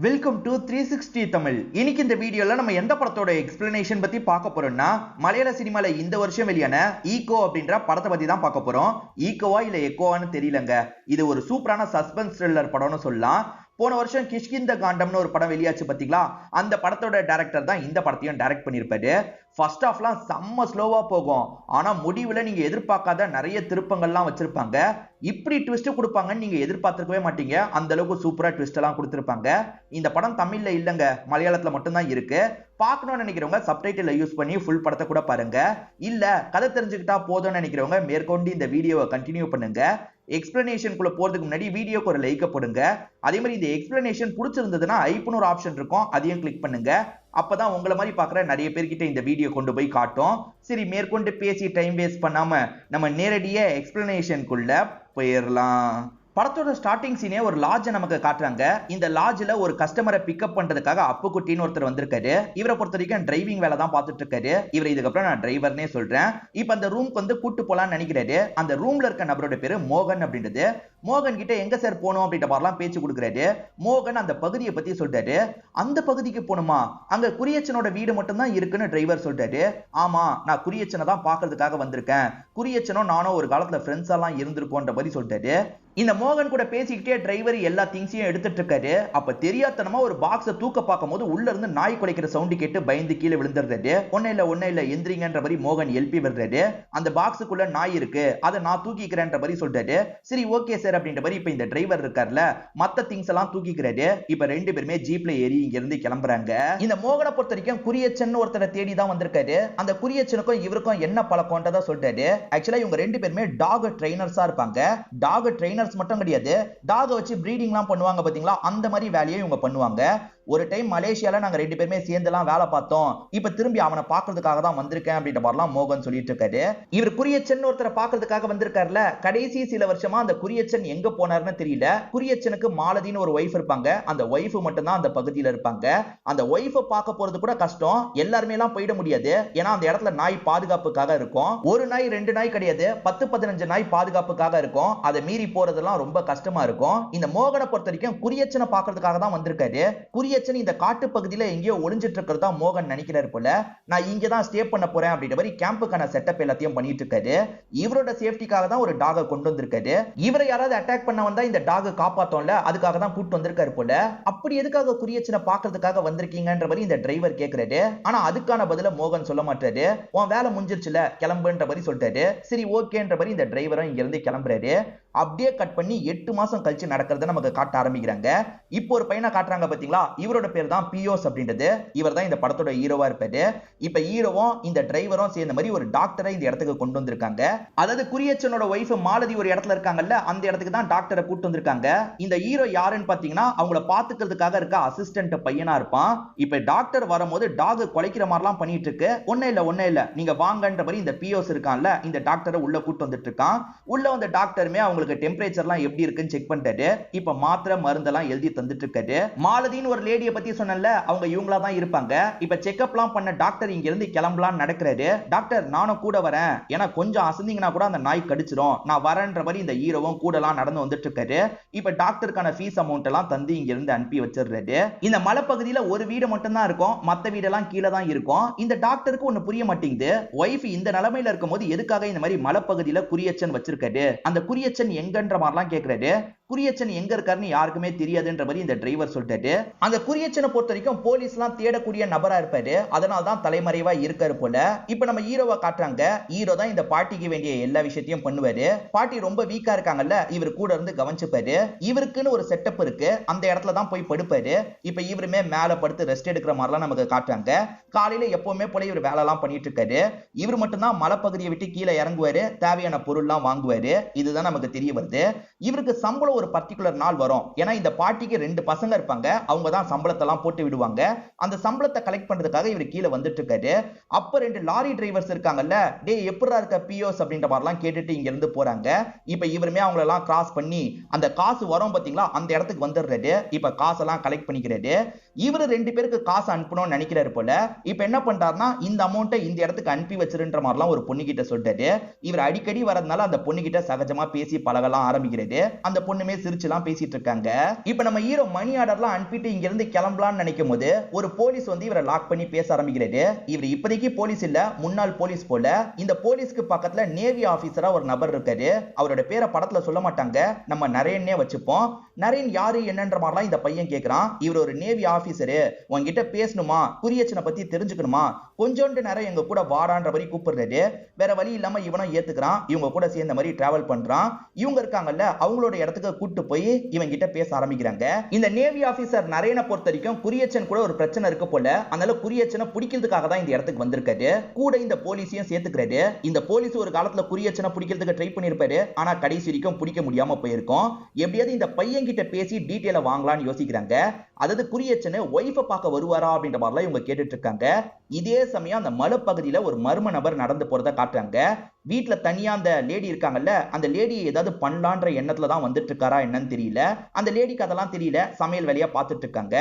Welcome to 360 Tamil. இன்னைக்கு இந்த வீடியோல நம்ம எந்த படத்தோட எக்ஸ்பிளனேஷன் பத்தி பார்க்க போறோம்னா, மலையாள சினிமால இந்த வருஷம் வெளியான ஈகோ அப்படின்ற படத்தை பத்தி தான் பார்க்க போறோம். ஈகோவா இல்ல எக்கோவான்னு தெரியலங்க. இது ஒரு சூப்பரான சஸ்பென்ஸ் த்ரில்லர் படம்னு சொல்லலாம். போன வருஷம் கிஷ்கிந்த காண்டம்னு ஒரு படம் வெளியாச்சு பாத்தீங்களா, அந்த படத்தோட டைரக்டர் தான் இந்த படத்தையும் டைரக்ட் பண்ணிருப்பாரு. ஃபர்ஸ்ட் ஹாஃப்லாம் செம்ம ஸ்லோவா போகும், ஆனா முடிவுல நீங்க எதிர்பார்க்காத நிறைய திருப்பங்கள்லாம் வச்சிருப்பாங்க. இப்படி ட்விஸ்ட் கொடுப்பாங்கன்னு நீங்க எதிர்பார்த்திருக்கவே மாட்டீங்க. அந்த அளவுக்கு சூப்பரா ட்விஸ்ட் எல்லாம் கொடுத்திருப்பாங்க. இந்த படம் தமிழ்ல இல்லங்க, மலையாளத்துல மட்டும்தான் இருக்கு. பார்க்கணும்னு நினைக்கிறவங்க சப்டைட்டில் யூஸ் பண்ணி ஃபுல் படத்தை கூட பாருங்க. இல்ல கதை தெரிஞ்சுக்கிட்டா போதும்னு நினைக்கிறவங்க மேற்கொண்டு இந்த வீடியோவை கண்டினியூ பண்ணுங்க. எக்ஸ்பிளனேஷனுக்குள்ள போறதுக்கு முன்னாடி வீடியோக்கு ஒரு லைக் போடுங்க. அதே மாதிரி இந்த எக்ஸ்பிளனேஷன் பிடிச்சிருந்ததுன்னா ஐப்னு ஒரு ஆப்ஷன் இருக்கும், அதையும் கிளிக் பண்ணுங்க. அப்பதான் உங்களை மாதிரி பாக்குற நிறைய பேர்கிட்ட இந்த வீடியோ கொண்டு போய் காட்டும். சரி, மேற்கொண்டு பேசி டைம் வேஸ்ட் பண்ணாம நம்ம நேரடியா எக்ஸ்பிளனேஷனுக்குள்ள போயிடலாம். படத்தோட ஸ்டார்டிங் சீனே ஒரு லாட்ஜ் நமக்கு காட்டுறாங்க. இந்த லாட்ஜ்ல ஒரு கஸ்டமரை பிக்கப் பண்றதுக்காக அப்புக்குட்டின்னு ஒருத்தர் வந்திருக்காரு. இவரை பொறுத்த வரைக்கும் டிரைவிங் வேலை தான் பார்த்துட்டு இருக்காரு. இவர் இதுக்கப்புறம் நான் டிரைவர்னே சொல்றேன். இப்ப அந்த ரூம்க்கு வந்து கூட்டு போலான்னு நினைக்கிறாரு. அந்த ரூம்ல இருக்க நபரோட பேரு மோகன் அப்படின்றது. மோகன் கிட்ட எங்க சார் போகணும் அப்படின்ற மாதிரிலாம் பேச்சு கொடுக்குறாரு. மோகன் அந்த பகுதியை பத்தி சொல்றாரு. அந்த பகுதிக்கு போகணுமா, அங்க குரியச்சனோட வீடு மட்டும் தான் இருக்குன்னு டிரைவர் சொல்றாரு. ஆமா, நான் குரியச்சனை தான் பாக்குறதுக்காக வந்திருக்கேன். குரியச்சனும் நானும் ஒரு காலத்துல ஃப்ரெண்ட்ஸ் எல்லாம் இருந்திருக்கோன்ற மாதிரி சொல்றாரு. இந்த மோகன் கூட பேசிக்கிட்டே டிரைவர் எல்லா திங்ஸையும் எடுத்துட்டு இருக்காரு. அப்ப தெரியாதனமா ஒரு பாக்ஸை தூக்க பார்க்கும் போது உள்ள இருந்து நாய் குலைக்கிற சவுண்ட் கேட்டு பயந்து கீழே விழுந்துடுறாரு. ஒன்ன இல்ல எந்திரிங்கன்ற மாதிரி மோகன் எழுப்பி விடுறாரு. அந்த பாக்ஸுக்குள்ள நாய் இருக்கு, அதை நான் தூக்கிக்கிறேன்ற மாதிரி சொல்றாரு. சரி ஓகே சார் அப்படின்ற மாதிரி இப்ப இந்த டிரைவர் இருக்கார்ல, மத்த திங்ஸ் எல்லாம் தூக்கிக்கிறாரு. இப்ப ரெண்டு பேருமே ஜீப்ல ஏறி இங்க இருந்து கிளம்புறாங்க. இந்த மோகனை பொறுத்த வரைக்கும் குரியச்சன் ஒருத்தரை தேடி தான் வந்திருக்காரு. அந்த குரியச்சனுக்கும் இவருக்கும் என்ன பழக்கம்ன்றதா சொல்றாரு. ஆக்சுவலா இவங்க ரெண்டு பேருமே டாக் ட்ரெயினர்ஸா இருப்பாங்க. டாக் ட்ரெயினர்ஸ் மட்டும் கிடையாது, டாக் வச்சு பிரீடிங்லாம் பண்ணுவாங்க பாத்தீங்களா, அந்த மாதிரி வேலையை இவங்க பண்ணுவாங்க. ஒரு டைம் மலேசியால நாங்க ரெண்டு பேருமே சேர்ந்துலாம் வேலை பார்த்தோம். இப்ப திரும்பி அவனை பாக்குறதுக்காக தான் வந்திருக்கேன் அப்படின்ற மாதிரிலாம் மோகன் சொல்லிட்டு இருக்காரு. இவர் குரியச்சன் ஒருத்தரை பாக்குறதுக்காக வந்திருக்காருல. கடைசி சில வருஷமா அந்த குரியச்சன் எங்க போனாருன்னு தெரியல. குரியச்சனுக்கு மாலதின்னு ஒரு ஒய்ஃப் இருப்பாங்க. அந்த ஒய்ஃப் மட்டும் தான் அந்த பகுதியில இருப்பாங்க. அந்த ஒய்ஃபை பார்க்க போறது கூட கஷ்டம். எல்லாருமே எல்லாம் போயிட முடியாது, ஏன்னா அந்த இடத்துல நாய் பாதுகாப்புக்காக இருக்கும். ஒரு நாய் ரெண்டு நாய் கிடையாது, 10-15 நாய் பாதுகாப்புக்காக இருக்கும். அதை மீறி போறதெல்லாம் ரொம்ப கஷ்டமா இருக்கும். இந்த மோகனை பொறுத்த வரைக்கும் குரியச்சனை பாக்குறதுக்காக தான் வந்திருக்காரு. குரியச்சன் இந்த காட்டு பகுதியில எங்கேயோ ஒளிஞ்சிட்டு இருக்கிறதா மோகன் நினைக்கிறாரு போல. நான் இங்க தான் ஸ்டே பண்ண போறேன் அப்படின்ற மாதிரி கேம்புக்கான செட்டப் எல்லாத்தையும் பண்ணிட்டு இருக்காரு. இவரோட சேஃப்டிக்காக தான் ஒரு டாகை கொண்டு வந்திருக்காரு. இவரை யாராவது அட்டாக் பண்ண வந்தா இந்த டாகை காப்பாத்தோம்ல, அதுக்காக தான் கூட்டு வந்திருக்காரு போல. அப்படி எதுக்காக குரியச்சனை பாக்குறதுக்காக வந்திருக்கீங்கன்ற மாதிரி இந்த டிரைவர் கேக்குறாரு. ஆனா அதுக்கான பதில மோகன் சொல்ல மாட்டாரு. உன் வேலை முடிஞ்சிருச்சுல, கிளம்புன்ற மாதிரி சொல்றாரு. சரி ஓகேன்ற மாதிரி இந்த டிரைவரும் இங்க இருந்து கிளம்புறாரு. அப்படியே கட் பண்ணி 8 மாசம் கழிச்சு நடக்கிறத நமக்கு காட்ட ஆரம்பிக்கிறாங்க. இப்போ ஒரு பையனை காட்டுறாங்க பாத்தீங்களா, இவரோட பேர் தான் பியோஸ் அப்படின்றது. இவர் தான் இந்த படத்தோட ஹீரோவா இருப்பாரு. இப்ப ஹீரோவும் இந்த டிரைவரும் சேர்ந்த மாதிரி ஒரு டாக்டரை இந்த இடத்துக்கு கொண்டு வந்திருக்காங்க. அதாவது குரியச்சனோட ஒய்ஃப் மாலதி ஒரு இடத்துல இருக்காங்கல்ல, அந்த இடத்துக்கு தான் டாக்டரை கூட்டு வந்திருக்காங்க. இந்த ஹீரோ யாருன்னு பாத்தீங்கன்னா அவங்கள பாத்துக்கிறதுக்காக இருக்க அசிஸ்டன்ட் பையனா இருப்பான். இப்ப டாக்டர் வரும்போது டாக் குலைக்கிற மாதிரிலாம் பண்ணிட்டு இருக்கு. ஒண்ணே இல்ல நீங்க வாங்கன்ற மாதிரி இந்த பியோஸ் இருக்கான்ல, இந்த டாக்டரை உள்ள கூட்டு வந்துட்டு இருக்கான். உள்ள வந்த டாக்டருமே அவங்களுக்கு டெம்பரேச்சர்லாம் எப்படி இருக்குன்னு செக் பண்ணிட்டாரு. இப்ப மாத்திரை மருந்தெல்லாம் எழுதி தந்துட்டு இருக்காரு. மாலதின்னு ஒரு லேடியை பத்தி சொன்னல, அவங்க இவங்களா தான் இருப்பாங்க. இப்ப செக்அப்லாம் பண்ண டாக்டர் இங்க இருந்து கிளம்பலாம் நடக்கிறாரு. டாக்டர் நானும் கூட வரேன், ஏன்னா கொஞ்சம் அசந்திங்கன்னா கூட அந்த நாய் கடிச்சிரும், நான் வரேன்ற மாதிரி இந்த ஹீரோவும் கூடலாம் நடந்து வந்துட்டு இருக்காரு. இப்ப டாக்டருக்கான ஃபீஸ் அமௌண்ட் எல்லாம் தந்து இங்க இருந்து அனுப்பி வச்சிடுறாரு. இந்த மலைப்பகுதியில ஒரு வீடு மட்டும் தான் இருக்கும், மத்த வீடெல்லாம் கீழே தான் இருக்கும். இந்த டாக்டருக்கு ஒண்ணு புரிய மாட்டேங்குது. ஒய்ஃப் இந்த நிலைமையில இருக்கும்போது எதுக்காக இந்த மாதிரி மலைப்பகுதியில குரியச்சன் வச்சிருக்காரு, அந்த குரியச்சன் எங்கன்ற மாதிரிலாம் கேக்குறாரு. குரியச்சன் எங்க இருக்காருன்னு யாருக்குமே தெரியாதுன்ற மாதிரி இந்த டிரைவர் சொல்லிட்டாரு. அந்த குரியச்சனை பொறுத்த வரைக்கும் போலீஸ்லாம் தேடக்கூடிய நபரா இருப்பாரு, அதனால தான் தலைமறைவா இருக்காரு போல. இப்ப நம்ம ஹீரோவை காட்டுறாங்க. ஹீரோ தான் இந்த பாட்டிக்கு வேண்டிய எல்லா விஷயத்தையும் பண்ணுவாரு. பாட்டி ரொம்ப வீக்கா இருக்காங்கல்ல, இவர் கூட இருந்து கவனிச்சுப்பாரு. இவருக்குன்னு ஒரு செட்டப் இருக்கு, அந்த இடத்துல தான் போய் படுப்பாரு. இப்ப இவருமே மேல படுத்து ரெஸ்ட் எடுக்கிற மாதிரிலாம் நமக்கு காட்டுறாங்க. காலையில எப்பவுமே போல இவர் வேலை எல்லாம் பண்ணிட்டு இருக்காரு. இவர் மட்டும் தான் மலைப்பகுதியை விட்டு கீழே இறங்குவாரு, தேவையான பொருள்லாம் வாங்குவாரு. இதுதான் நமக்கு தெரிய வருது. இவருக்கு சம்பளம் ஒரு பர்டிகுலர் நாள் வரும், ஏன்னா இந்த பாட்டிக்கு 2 பசங்க இருப்பாங்க, அவங்க தான் சம்பளத்தை எல்லாம் போட்டு விடுவாங்க. அந்த சம்பளத்தை கலெக்ட் பண்றதுக்காக இவர் கீழே வந்துட்டு இருக்காரு. அப்ப 2 லாரி டிரைவர்ஸ் இருக்காங்கல்ல, டே எப்படா இருக்க பியோஸ் அப்படின்ற மாதிரிலாம் கேட்டுட்டு இங்க இருந்து போறாங்க. இப்ப இவருமே அவங்கள எல்லாம் கிராஸ் பண்ணி அந்த காசு வரும் பாத்தீங்களா, அந்த இடத்துக்கு வந்துடுறாரு. இப்ப காசெல்லாம் கலெக்ட் பண்ணிக்கிறாரு. இவரு 2 பேருக்கு காசு அனுப்பணும்னு நினைக்கிறாரு போல. இப்ப என்ன பண்றாருன்னா, இந்த அமௌண்ட்டை இந்த இடத்துக்கு அனுப்பி வச்சிருன்ற மாதிரிலாம் ஒரு பொண்ணு கிட்ட சொல்றாரு. இவர் அடிக்கடி வரதுனால அந்த பொண்ணு கிட்ட சகஜமா பேசி பழகலாம் ஆரம்பிக்கிறது. அந்த பொண்ணுமே பேருமே சிரிச்சுலாம் பேசிட்டு இருக்காங்க. இப்ப நம்ம ஹீரோ மணி ஆர்டர்லாம் அனுப்பிட்டு இங்க இருந்து கிளம்பலாம்னு நினைக்கும் போது ஒரு போலீஸ் வந்து இவரை லாக் பண்ணி பேச ஆரம்பிக்கிறாரு. இவர் இப்போதைக்கு போலீஸ் இல்ல, முன்னாள் போலீஸ் போல. இந்த போலீஸ்க்கு பக்கத்துல நேவி ஆபீசரா ஒரு நபர் இருக்காரு. அவரோட பேரை படத்துல சொல்ல மாட்டாங்க, நம்ம நரேன்னே வச்சுப்போம். நரேன் யாரு என்னன்ற மாதிரிலாம் இந்த பையன் கேக்குறான். இவர் ஒரு நேவி ஆபீசரு, உங்ககிட்ட பேசணுமா, குறியச்சனை பத்தி தெரிஞ்சுக்கணுமா, கொஞ்சோண்டு நேரம் எங்க கூட வாடான்ற மாதிரி கூப்பிடுறாரு. வேற வழி இல்லாம இவனும் ஏத்துக்கிறான். இவங்க கூட சேர்ந்த மாதிரி டிராவல் பண்றான். இவங்க இருக்காங்கல்ல, அவங்களோட இடத்துக்கு கூட்டு போய் இவங்க கிட்ட பேச ஆரம்பிக்கிறாங்க. இந்த நேவி ஆபீசர் நரேனை பொறுத்த வரைக்கும் குறியச்சன் கூட ஒரு பிரச்சனை இருக்கு போல. அதனால குறியச்சனை பிடிக்கிறதுக்காக தான் இந்த இடத்துக்கு வந்திருக்காரு. கூட இந்த போலீஸையும் சேர்த்துக்கிறாரு. இந்த போலீஸ் ஒரு காலத்துல குறியச்சனை பிடிக்கிறதுக்கு ட்ரை பண்ணிருப்பாரு. ஆனா கடைசி வரைக்கும் பிடிக்க முடியாம போயிருக்கும். எப்படியாவது இந்த பையன் கிட்ட பேசி டீடைல வாங்கலாம்னு யோசிக்கிறாங்க. அதாவது குறியச்சனை ஒய்ஃப பார்க்க வருவாரா அப்படின்ற மாதிரிலாம் இவங்க கேட்டுட்டு இருக்காங்க. இதே சமயம் அந்த மலைப்பகுதியில ஒரு மர்ம நபர் நடந்து போறத காட்டுறாங்க. வீட்டுல தனியா அந்த லேடி இருக்காங்கல்ல, அந்த லேடியை ஏதாவது பண்ணலான்ற எண்ணத்துல தான் வந்துட்டு இருக்காரா என்னன்னு தெரியல. அந்த லேடிக்கு அதெல்லாம் தெரியல, சமையல் வேலையா பார்த்துட்டு இருக்காங்க.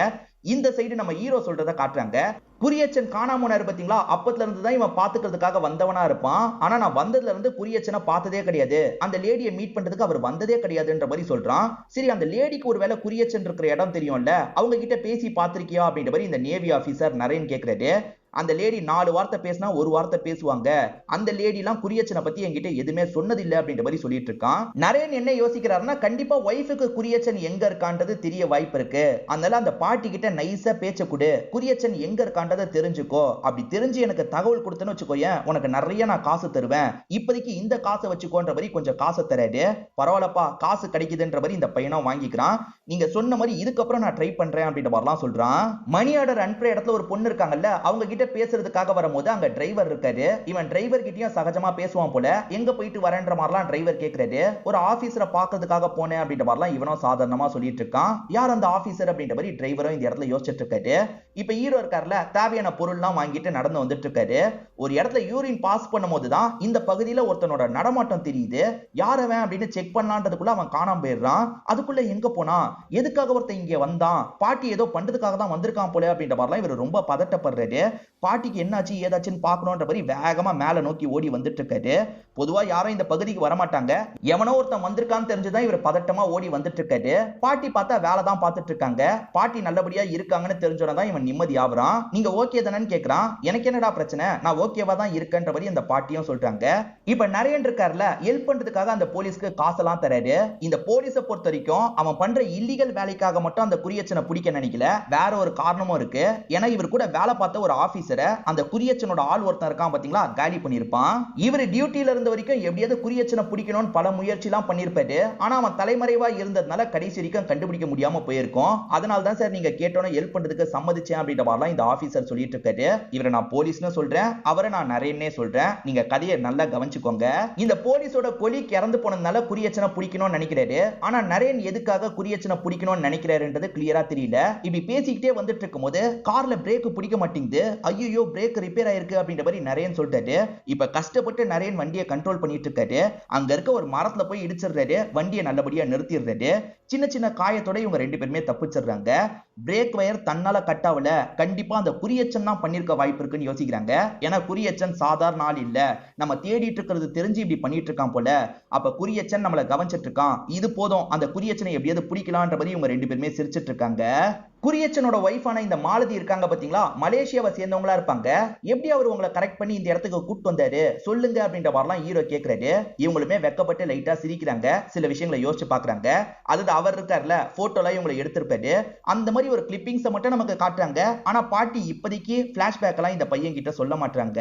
இந்த சைடு நம்ம ஹீரோ சொல்றத காட்டுறாங்க. குறியச்சன் காணாம போனாரு பாத்தீங்களா, அப்பத்துல இருந்து தான் இவன் பாத்துக்கிறதுக்காக வந்தவனா இருப்பான். ஆனா நான் வந்ததுல இருந்து குறியச்சனை பார்த்ததே கிடையாது, அந்த லேடியை மீட் பண்றதுக்கு அவர் வந்ததே கிடையாதுன்ற மாதிரி சொல்றான். சரி, அந்த லேடிக்கு ஒருவேளை குறியச்சன் இருக்கிற இடம் தெரியும்ல, அவங்க கிட்ட பேசி பாத்திருக்கியா அப்படின்ற மாதிரி இந்த நேவி ஆபீசர் நரேன் கேக்குறாரு. அந்த லேடி 4 வார்த்தை பேசினா 1 வார்த்தை பேசுவாங்க. அந்த லேடி எல்லாம் குறியச்சனை பத்தி என்கிட்ட எதுவுமே சொன்னதில்லை அப்படின்ற மாதிரி சொல்லிட்டு இருக்கான். நரேன் என்ன யோசிக்கிறாருன்னா, கண்டிப்பா ஒய்ஃபுக்கு குறியச்சன் எங்க இருக்கான்றது தெரிய வாய்ப்பு இருக்கு. அதனால அந்த பாட்டி கிட்ட நைஸா பேச்ச கொடு, குறியச்சன் எங்க இருக்கான்றதை தெரிஞ்சுக்கோ. அப்படி தெரிஞ்சு எனக்கு தகவல் கொடுத்தேன்னு வச்சுக்கோயேன், உனக்கு நிறைய நான் காசு தருவேன். இப்போதைக்கு இந்த காசை வச்சுக்கோன்ற மாதிரி கொஞ்சம் காசை தராரு. பரவாயில்லப்பா, காசு கிடைக்குதுன்ற மாதிரி இந்த பையனும் வாங்கிக்கிறான். நீங்க சொன்ன மாதிரி இதுக்கப்புறம் நான் ட்ரை பண்றேன் அப்படின்ற மாதிரிலாம் சொல்றான். மணி ஆர்டர் அனுப்புற இடத்துல ஒரு பொண்ணு இருக்காங்கல்ல, அவங்க கிட்ட பேசுறதுக்காக வரும்போது அங்க டிரைவர் இருக்காரு. இவன் டிரைவர் கிட்டயும் சகஜமா பேசுவான் போல. எங்க போயிட்டு வரேன்ற மாதிரிலாம் டிரைவர் கேக்குறாரு. ஒரு ஆபீசரை பாக்கிறதுக்காக போனேன் அப்படின்ற மாதிரிலாம் இவனும் சாதாரணமா சொல்லிட்டு இருக்கான். யார் அந்த ஆபீசர் அப்படின்ற மாதிரி டிரைவரும் இந்த இடத்துல யோசிச்சுட்டு இருக்காரு. இப்ப ஹீரோ இருக்காருல, தேவையான பொருள்லாம் வாங்கிட்டு நடந்து வந்துட்டு இருக்காரு. ஒரு இடத்துல யூரின் பாஸ் பண்ணும் போதுதான் இந்த பகுதியில ஒருத்தனோட நடமாட்டம் தெரியுது. யாரவன் அப்படின்னு செக் பண்ணலான்றதுக்குள்ள அவன் காணாம போயிடுறான். அதுக்குள்ள எங்க போனா, எதுக்காக ஒருத்தன் இங்க வந்தான், பாட்டி ஏதோ பண்றதுக்காக தான் வந்திருக்கான் போல அப்படின்ற மாதிரிலாம் இவர் ரொம்ப பதட்டப்படுறாரு. பாட்டிக்கு என்னாச்சு ஏதாச்சுன்னு பார்க்கணுன்ற மாதிரி வேகமா மேல நோக்கி ஓடி வந்துட்டு இருக்காரு. பொதுவா யாரும் இந்த பகுதிக்கு வரமாட்டாங்க. எவனோ ஒருத்தன் வந்திருக்கான்னு தெரிஞ்சுதான் இவர் பதட்டமா ஓடி வந்துட்டு இருக்காரு. பாட்டி பார்த்தா வேலை தான் பார்த்துட்டு இருக்காங்க. பாட்டி நல்லபடியா இருக்காங்கன்னு தெரிஞ்சோதான் இவன் நிம்மதி ஆகுறான். நீங்க ஓகே தானேன்னு கேக்குறான். எனக்கு என்னடா பிரச்சனை, நான் ஓகேவா தான் இருக்கேன்ற மாதிரி அந்த பாட்டியும் சொல்றாங்க. இப்ப நரேன் இருக்காருல, ஹெல்ப் பண்றதுக்காக அந்த போலீஸ்க்கு காசெல்லாம் தராரு. இந்த போலீஸை பொறுத்த வரைக்கும் அவன் பண்ற இல்லீகல் வேலைக்காக மட்டும் அந்த குறியச்சனை பிடிக்க நினைக்கல, வேற ஒரு காரணமும் இருக்கு. ஏன்னா இவர் கூட வேலை பார்த்த ஒரு ஆபீசரை அந்த குறியச்சனோட ஆள் ஒருத்தன் இருக்கான் பாத்தீங்களா, காலி பண்ணிருப்பான். இவர் டியூட்டில இருந்த வரைக்கும் எப்படியாவது குறியச்சனை பிடிக்கணும்னு பல முயற்சி எல்லாம் பண்ணிருப்பாரு. ஆனா அவன் தலைமறைவா இருந்ததுனால கடைசி வரைக்கும் கண்டுபிடிக்க முடியாம போயிருக்கும். அதனால தான் சார் நீங்க கேட்டோன்னு ஹெல்ப் பண்றதுக்கு சம்மதிச்சேன் அப்படின்ற மாதிரிலாம் இந்த ஆபீசர் சொல்லிட்டு இருக்காரு. இவரை நான் போலீஸ்னு சொல்றேன், அவரை நான் நரேன்னே சொல்றேன். நீங்க கதையை நல்லா கவனிச்சுக்கோங்க. இந்த போலீஸோட கொலிக்கு இறந்து போனதுனால குறியச்சனை பிடிக்கணும்னு நினைக்கிறாரு. ஆனா நரேன் எதுக்காக குறியச்சனை பிடிக்கணும்னு நினைக்கிறாருன்றது கிளியரா தெரியல. இப்படி பேசிக்கிட்டே வந்துட்டு இருக்கும் போது கார்ல பிரேக் பிடிக்க மாட்டேங்குது. ஐயோ, பிரேக் ரிப்பேர் ஆயிருக்கு அப்படின்ற மாதிரி நரேன் சொல்லிட்டாரு. இப்ப கஷ்டப்பட்டு நரேன் வண்டியை கண்ட்ரோல் பண்ணிட்டு இருக்காரு. அங்க இருக்க ஒரு மரத்துல போய் இடிச்சிடுறாரு. வண்டியை நல்லபடியா நிறுத்திடுறாரு. சின்ன சின்ன காயத்தோட இவங்க 2 பேருமே தப்பிச்சிடுறாங்க. பிரேக் வயர் தன்னால கட் ஆகல, கண்டிப்பா அந்த குறியச்சன் தான் பண்ணிருக்க வாய்ப்பு இருக்குன்னு யோசிக்கிறாங்க. ஏன்னா குறியச்சன் சாதாரண ஆள் இல்ல, நம்ம தேடிட்டு இருக்கிறது தெரிஞ்சு இப்படி பண்ணிட்டு இருக்கான் போல. அப்ப குறியச்சன் நம்மள கவனிச்சிட்டு இருக்கான். இது போதும், அந்த குறியச்சனை எப்படியாவது பிடிக்கலான்ற மாதிரி இவங்க 2 பேருமே சிரிச்சிட்டு இருக்காங்க. குறியச்சனோட வைஃபான இந்த மாலதி இருக்காங்க பாத்தீங்களா, மலேசியாவை சேர்ந்தவங்களா இருப்பாங்க. எப்படி அவர் உங்களை கரெக்ட் பண்ணி இந்த இடத்துக்கு கூட்டு வந்தாரு சொல்லுங்க அப்படின்ற மாதிரிலாம் ஹீரோ கேக்குறாரு. இவங்களுமே வெக்கப்பட்டு லைட்டா சிரிக்கிறாங்க, சில விஷயங்களை யோசிச்சு பாக்குறாங்க. அது அவர் இருக்காருல, போட்டோல இவங்களை எடுத்திருப்பாரு. அந்த மாதிரி ஒரு கிளிப்பிங்ஸ் மட்டும் நமக்கு காட்டுறாங்க. ஆனா பாட்டி இப்போதைக்கு பிளாஷ்பேக் எல்லாம் இந்த பையன் கிட்ட சொல்ல மாட்டாங்க.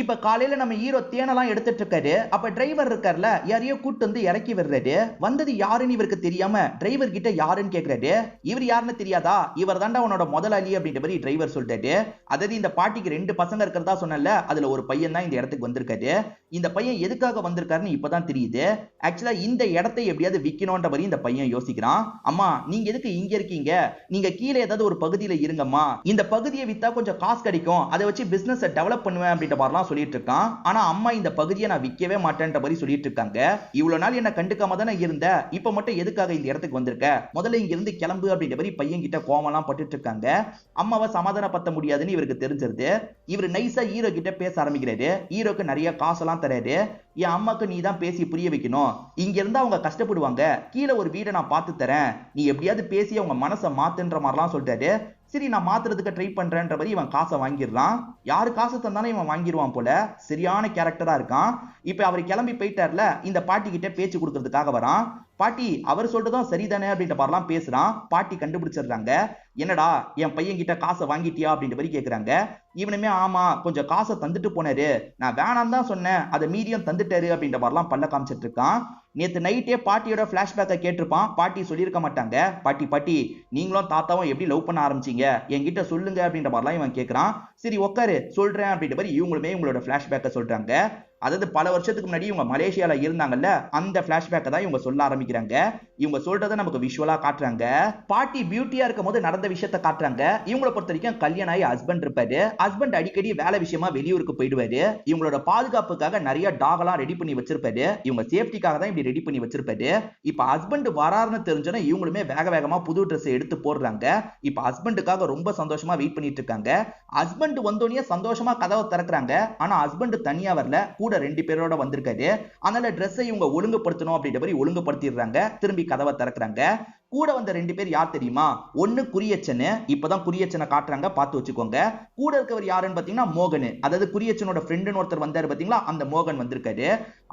இப்ப காலையில நம்ம ஹீரோ தேனெல்லாம் எடுத்துட்டு இருக்காரு. அப்ப டிரைவர் இருக்காருல, யாரையோ கூட்டு வந்து இறக்கி விடுறாரு. வந்தது யாருன்னு இவருக்கு தெரியாம டிரைவர் கிட்ட யாருன்னு கேக்குறாரு. இவர் யாருன்னு தெரியாதா, இவர் தாண்டா உன்னோட முதலாளி அப்படின்ற மாதிரி டிரைவர் சொல்லிட்டாரு. அதாவது இந்த பாட்டிக்கு 2 பசங்க இருக்கிறதா சொன்னல, அதுல ஒரு பையன் தான் இந்த இடத்துக்கு வந்திருக்காரு. இந்த பையன் எதுக்காக வந்திருக்காருன்னு இப்பதான் தெரியுது. ஆக்சுவலா இந்த இடத்தை எப்படியாவது விக்கணும்ன்ற மாதிரி இந்த பையன் யோசிக்கிறான். அம்மா, நீங்க எதுக்கு இங்க இருக்கீங்க, நீங்க கீழே ஏதாவது ஒரு பகுதியில இருங்கம்மா, இந்த பகுதியை வித்தா கொஞ்சம் காசு கிடைக்கும், அதை வச்சு பிசினஸ் டெவலப் பண்ணுவேன் அப்படின்ற மாதிரிலாம் சொல்லிட்டு இருக்கான். ஆனா அம்மா இந்த பகுதியை நான் விற்கவே மாட்டேன்ற மாதிரி சொல்லிட்டு இருக்காங்க. இவ்வளவு நாள் என்ன கண்டுக்காம தானே இருந்த, இப்ப மட்டும் எதுக்காக இந்த இடத்துக்கு வந்திருக்க, முதல்ல இங்க இருந்து கிளம்பு அப்படின்ற மாதிரி பையன் கிட்ட கோவம் கோவம்லாம் பட்டுட்டு இருக்காங்க. அம்மாவை சமாதானப்படுத்த முடியாதுன்னு இவருக்கு தெரிஞ்சிருது. இவர் நைஸா ஹீரோ கிட்ட பேச ஆரம்பிக்கிறாரு. ஹீரோக்கு நிறைய காசெல்லாம் தராரு. என் அம்மாக்கு நீ தான் பேசி புரிய வைக்கணும், இங்க இருந்தா அவங்க கஷ்டப்படுவாங்க, கீழே ஒரு வீடை நான் பார்த்து தரேன், நீ எப்படியாவது பேசி அவங்க மனசை மாத்துன்ற மாதிரிலாம் சொல்லிட்டாரு. சரி நான் மாத்துறதுக்கு ட்ரை பண்றேன்ற மாதிரி இவன் காசை வாங்கிடலாம். யாரு காசு தந்தாலும் இவன் வாங்கிடுவான் போல. சரியான கேரக்டரா இருக்கான். இப்ப அவர் கிளம்பி போயிட்டார்ல, இந்த பாட்டி கிட்ட பேச்சு கொடுக்கறதுக்காக வரான். பாட்டி அவர் சொல்றதும் சரிதானே அப்படின்ற மாதிரிலாம் பேசுறான். பாட்டி கண்டுபிடிச்சிடுறாங்க. என்னடா என் பையன் கிட்ட காசை வாங்கிட்டியா அப்படின்ற மாதிரி கேக்குறாங்க. இவனுமே ஆமா கொஞ்சம் காசை தந்துட்டு போனாரு, நான் வேணாம் தான் சொன்னேன், அதை மீறியும் தந்துட்டாரு அப்படின்ற மாதிரிலாம் பல்ல காமிச்சிட்டு இருக்கான். நேத்து நைட்டே பாட்டியோட பிளாஷ்பேக்கை கேட்டிருப்பான். பாட்டி சொல்லியிருக்க மாட்டாங்க. பாட்டி பாட்டி நீங்களும் தாத்தாவும் எப்படி லவ் பண்ண ஆரம்பிச்சீங்க என்கிட்ட சொல்லுங்க அப்படின்ற மாதிரிலாம் இவன் கேட்கறான். சரி உட்காரு சொல்றேன் அப்படின்ற மாதிரி இவங்களுமே இவங்களோட பிளாஷ்பேக்கை சொல்றாங்க. அதாவது பல வருஷத்துக்கு முன்னாடி இவங்க மலேசியால இருந்தாங்கல்ல, அந்த பிளாஷ்பேக்கை தான் இவங்க சொல்ல ஆரம்பிக்கிறாங்க. இவங்க சொல்றதை நமக்கு விஷுவலா காட்டுறாங்க. பாட்டி பியூட்டியா இருக்கும் போது நடந்த விஷயத்த காட்டுறாங்க. இவங்களை பொறுத்த வரைக்கும் கல்யாணம் ஆகி ஹஸ்பண்ட் இருப்பாரு. ஹஸ்பண்ட் அடிக்கடி வேலை விஷயமா வெளியூருக்கு போயிடுவாரு. இவங்களோட பாதுகாப்புக்காக நிறைய டாக் எல்லாம் ரெடி பண்ணி வச்சிருப்பாரு. இவங்க சேஃப்டிக்காக தான் இப்படி ரெடி பண்ணி வச்சிருப்பாரு. இப்ப ஹஸ்பண்ட் வராருன்னு தெரிஞ்சோன்னா இவங்களுமே வேக வேகமா புது ட்ரெஸ் எடுத்து போடுறாங்க. இப்ப ஹஸ்பண்டுக்காக ரொம்ப சந்தோஷமா வெயிட் பண்ணிட்டு இருக்காங்க. ஹஸ்பண்ட் வந்தோடனே சந்தோஷமா கதவை திறக்கிறாங்க. ஆனா ஹஸ்பண்ட் தனியா வரல, கூட 2 பேரோட வந்திருக்காரு. அதனால ட்ரெஸ்ஸை இவங்க ஒழுங்குபடுத்தணும் அப்படின்ற மாதிரி ஒழுங்குபடுத்திடுறாங்க. திரும்பி கதவை திறக்கிறாங்க. கூட வந்த 2 பேர் யார் தெரியுமா? ஒன்னு குறியச்சனு. இப்பதான் குறியச்சனை காட்டுறாங்க, பார்த்து வச்சுக்கோங்க. கூட இருக்கவர் யாருன்னு பாத்தீங்கன்னா மோகன். அதாவது குறியச்சனோட ஃப்ரெண்டுன்னு ஒருத்தர் வந்தாரு பாத்தீங்களா, அந்த மோகன் வந்திருக்காரு.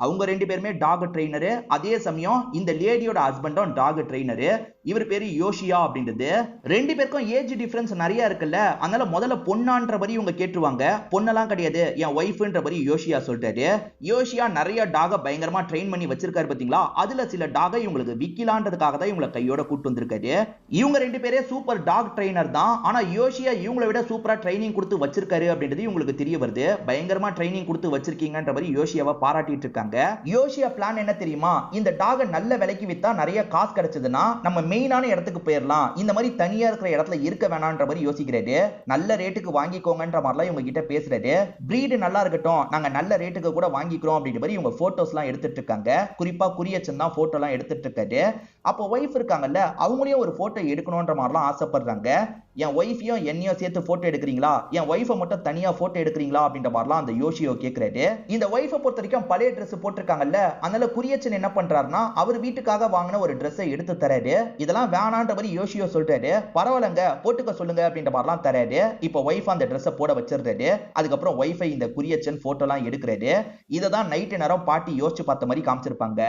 அவங்க 2 பேருமே டாக் ட்ரெயினரு. அதே சமயம் இந்த லேடியோட ஹஸ்பண்டும் டாக் ட்ரெயினரு. இவர் பேரு யோஷியா அப்படின்றது. 2 பேருக்கும் ஏஜ் டிஃபரன்ஸ் நிறைய இருக்குல்ல, அதனால முதல்ல பொண்ணான்ற மாதிரி இவங்க கேட்டுருவாங்க. பொண்ணெல்லாம் கிடையாது, என் ஒய்ஃப்ன்ற மாதிரி யோஷியா சொல்லிட்டாரு. யோஷியா நிறைய டாக பயங்கரமா ட்ரெயின் பண்ணி வச்சிருக்காரு பாத்தீங்களா, அதுல சில டாக இவங்களுக்கு விக்கலான்றதுக்காக தான் இவங்களை கையோட கூட்டு வந்திருக்காரு. இவங்க 2 பேரே சூப்பர் டாக் ட்ரெயினர் தான். ஆனா யோஷியா இவங்களை விட சூப்பரா ட்ரைனிங் கொடுத்து வச்சிருக்காரு அப்படின்றது இவங்களுக்கு தெரிய வருது. பயங்கரமா ட்ரைனிங் கொடுத்து வச்சிருக்கீங்கன்ற மாதிரி யோஷியாவை பாராட்டிட்டு இருக்காங்க. யோஷியா பிளான் என்ன தெரியுமா? இந்த டாக நல்ல விலைக்கு வித்தா நிறைய காசு கிடைச்சதுன்னா நம்ம மெயினான இடத்துக்கு போயிடலாம், இந்த மாதிரி தனியா இருக்கிற இடத்துல இருக்க வேணான்ற மாதிரி யோசிக்கிறாரு. நல்ல ரேட்டுக்கு வாங்கிக்கோங்கன்ற மாதிரிலாம் இவங்க கிட்ட பேசுறாரு. பிரீடு நல்லா இருக்கட்டும், நாங்க நல்ல ரேட்டுக்கு கூட வாங்கிக்கிறோம் அப்படின்ற மாதிரி இவங்க போட்டோஸ் எல்லாம் எடுத்துட்டு இருக்காங்க. குறிப்பா குறியச்சன் தான் போட்டோ எல்லாம் எடுத்துட்டு இருக்காரு. அப்போ ஒய்ஃப் இருக்காங்கல்ல, அவங்களையும் ஒரு போட்டோ எடுக்கணும்ன்ற மாதிரிலாம் ஆசைப்படுறாங்க. என் ஒய்ஃபையும் என்னையும் சேர்த்து போட்டோ எடுக்கிறீங்களா, என் ஒய்ஃபை மட்டும் தனியா போட்டோ எடுக்கிறீங்களா அப்படின்ற மாதிரிலாம் அந்த யோஷியோ கேட்கிறாரு. இந்த ஒய்ஃபை பொறுத்த வரைக்கும் பழைய ட்ரெஸ் போட்டிருக்காங்கல்ல, அதனால குறியச்சன் என்ன பண்றாருன்னா அவர் வீட்டுக்காக வாங்கின ஒரு ட்ரெஸ்ஸை எடுத்து தராரு. இதெல்லாம் வேணான்ற மாதிரி யோஷியோ சொல்றாரு. பரவாயில்லங்க போட்டுக்க சொல்லுங்க அப்படின்ற மாதிரிலாம் தராரு. இப்போ ஒய்ஃப் அந்த ட்ரெஸ்ஸை போட வச்சிருக்காரு. அதுக்கப்புறம் ஒய்ஃபை இந்த குறியச்சன் போட்டோ எல்லாம் எடுக்கிறாரு. இதை தான் நைட்டு நேரம் பாட்டி யோசிச்சு பார்த்த மாதிரி காமிச்சிருப்பாங்க.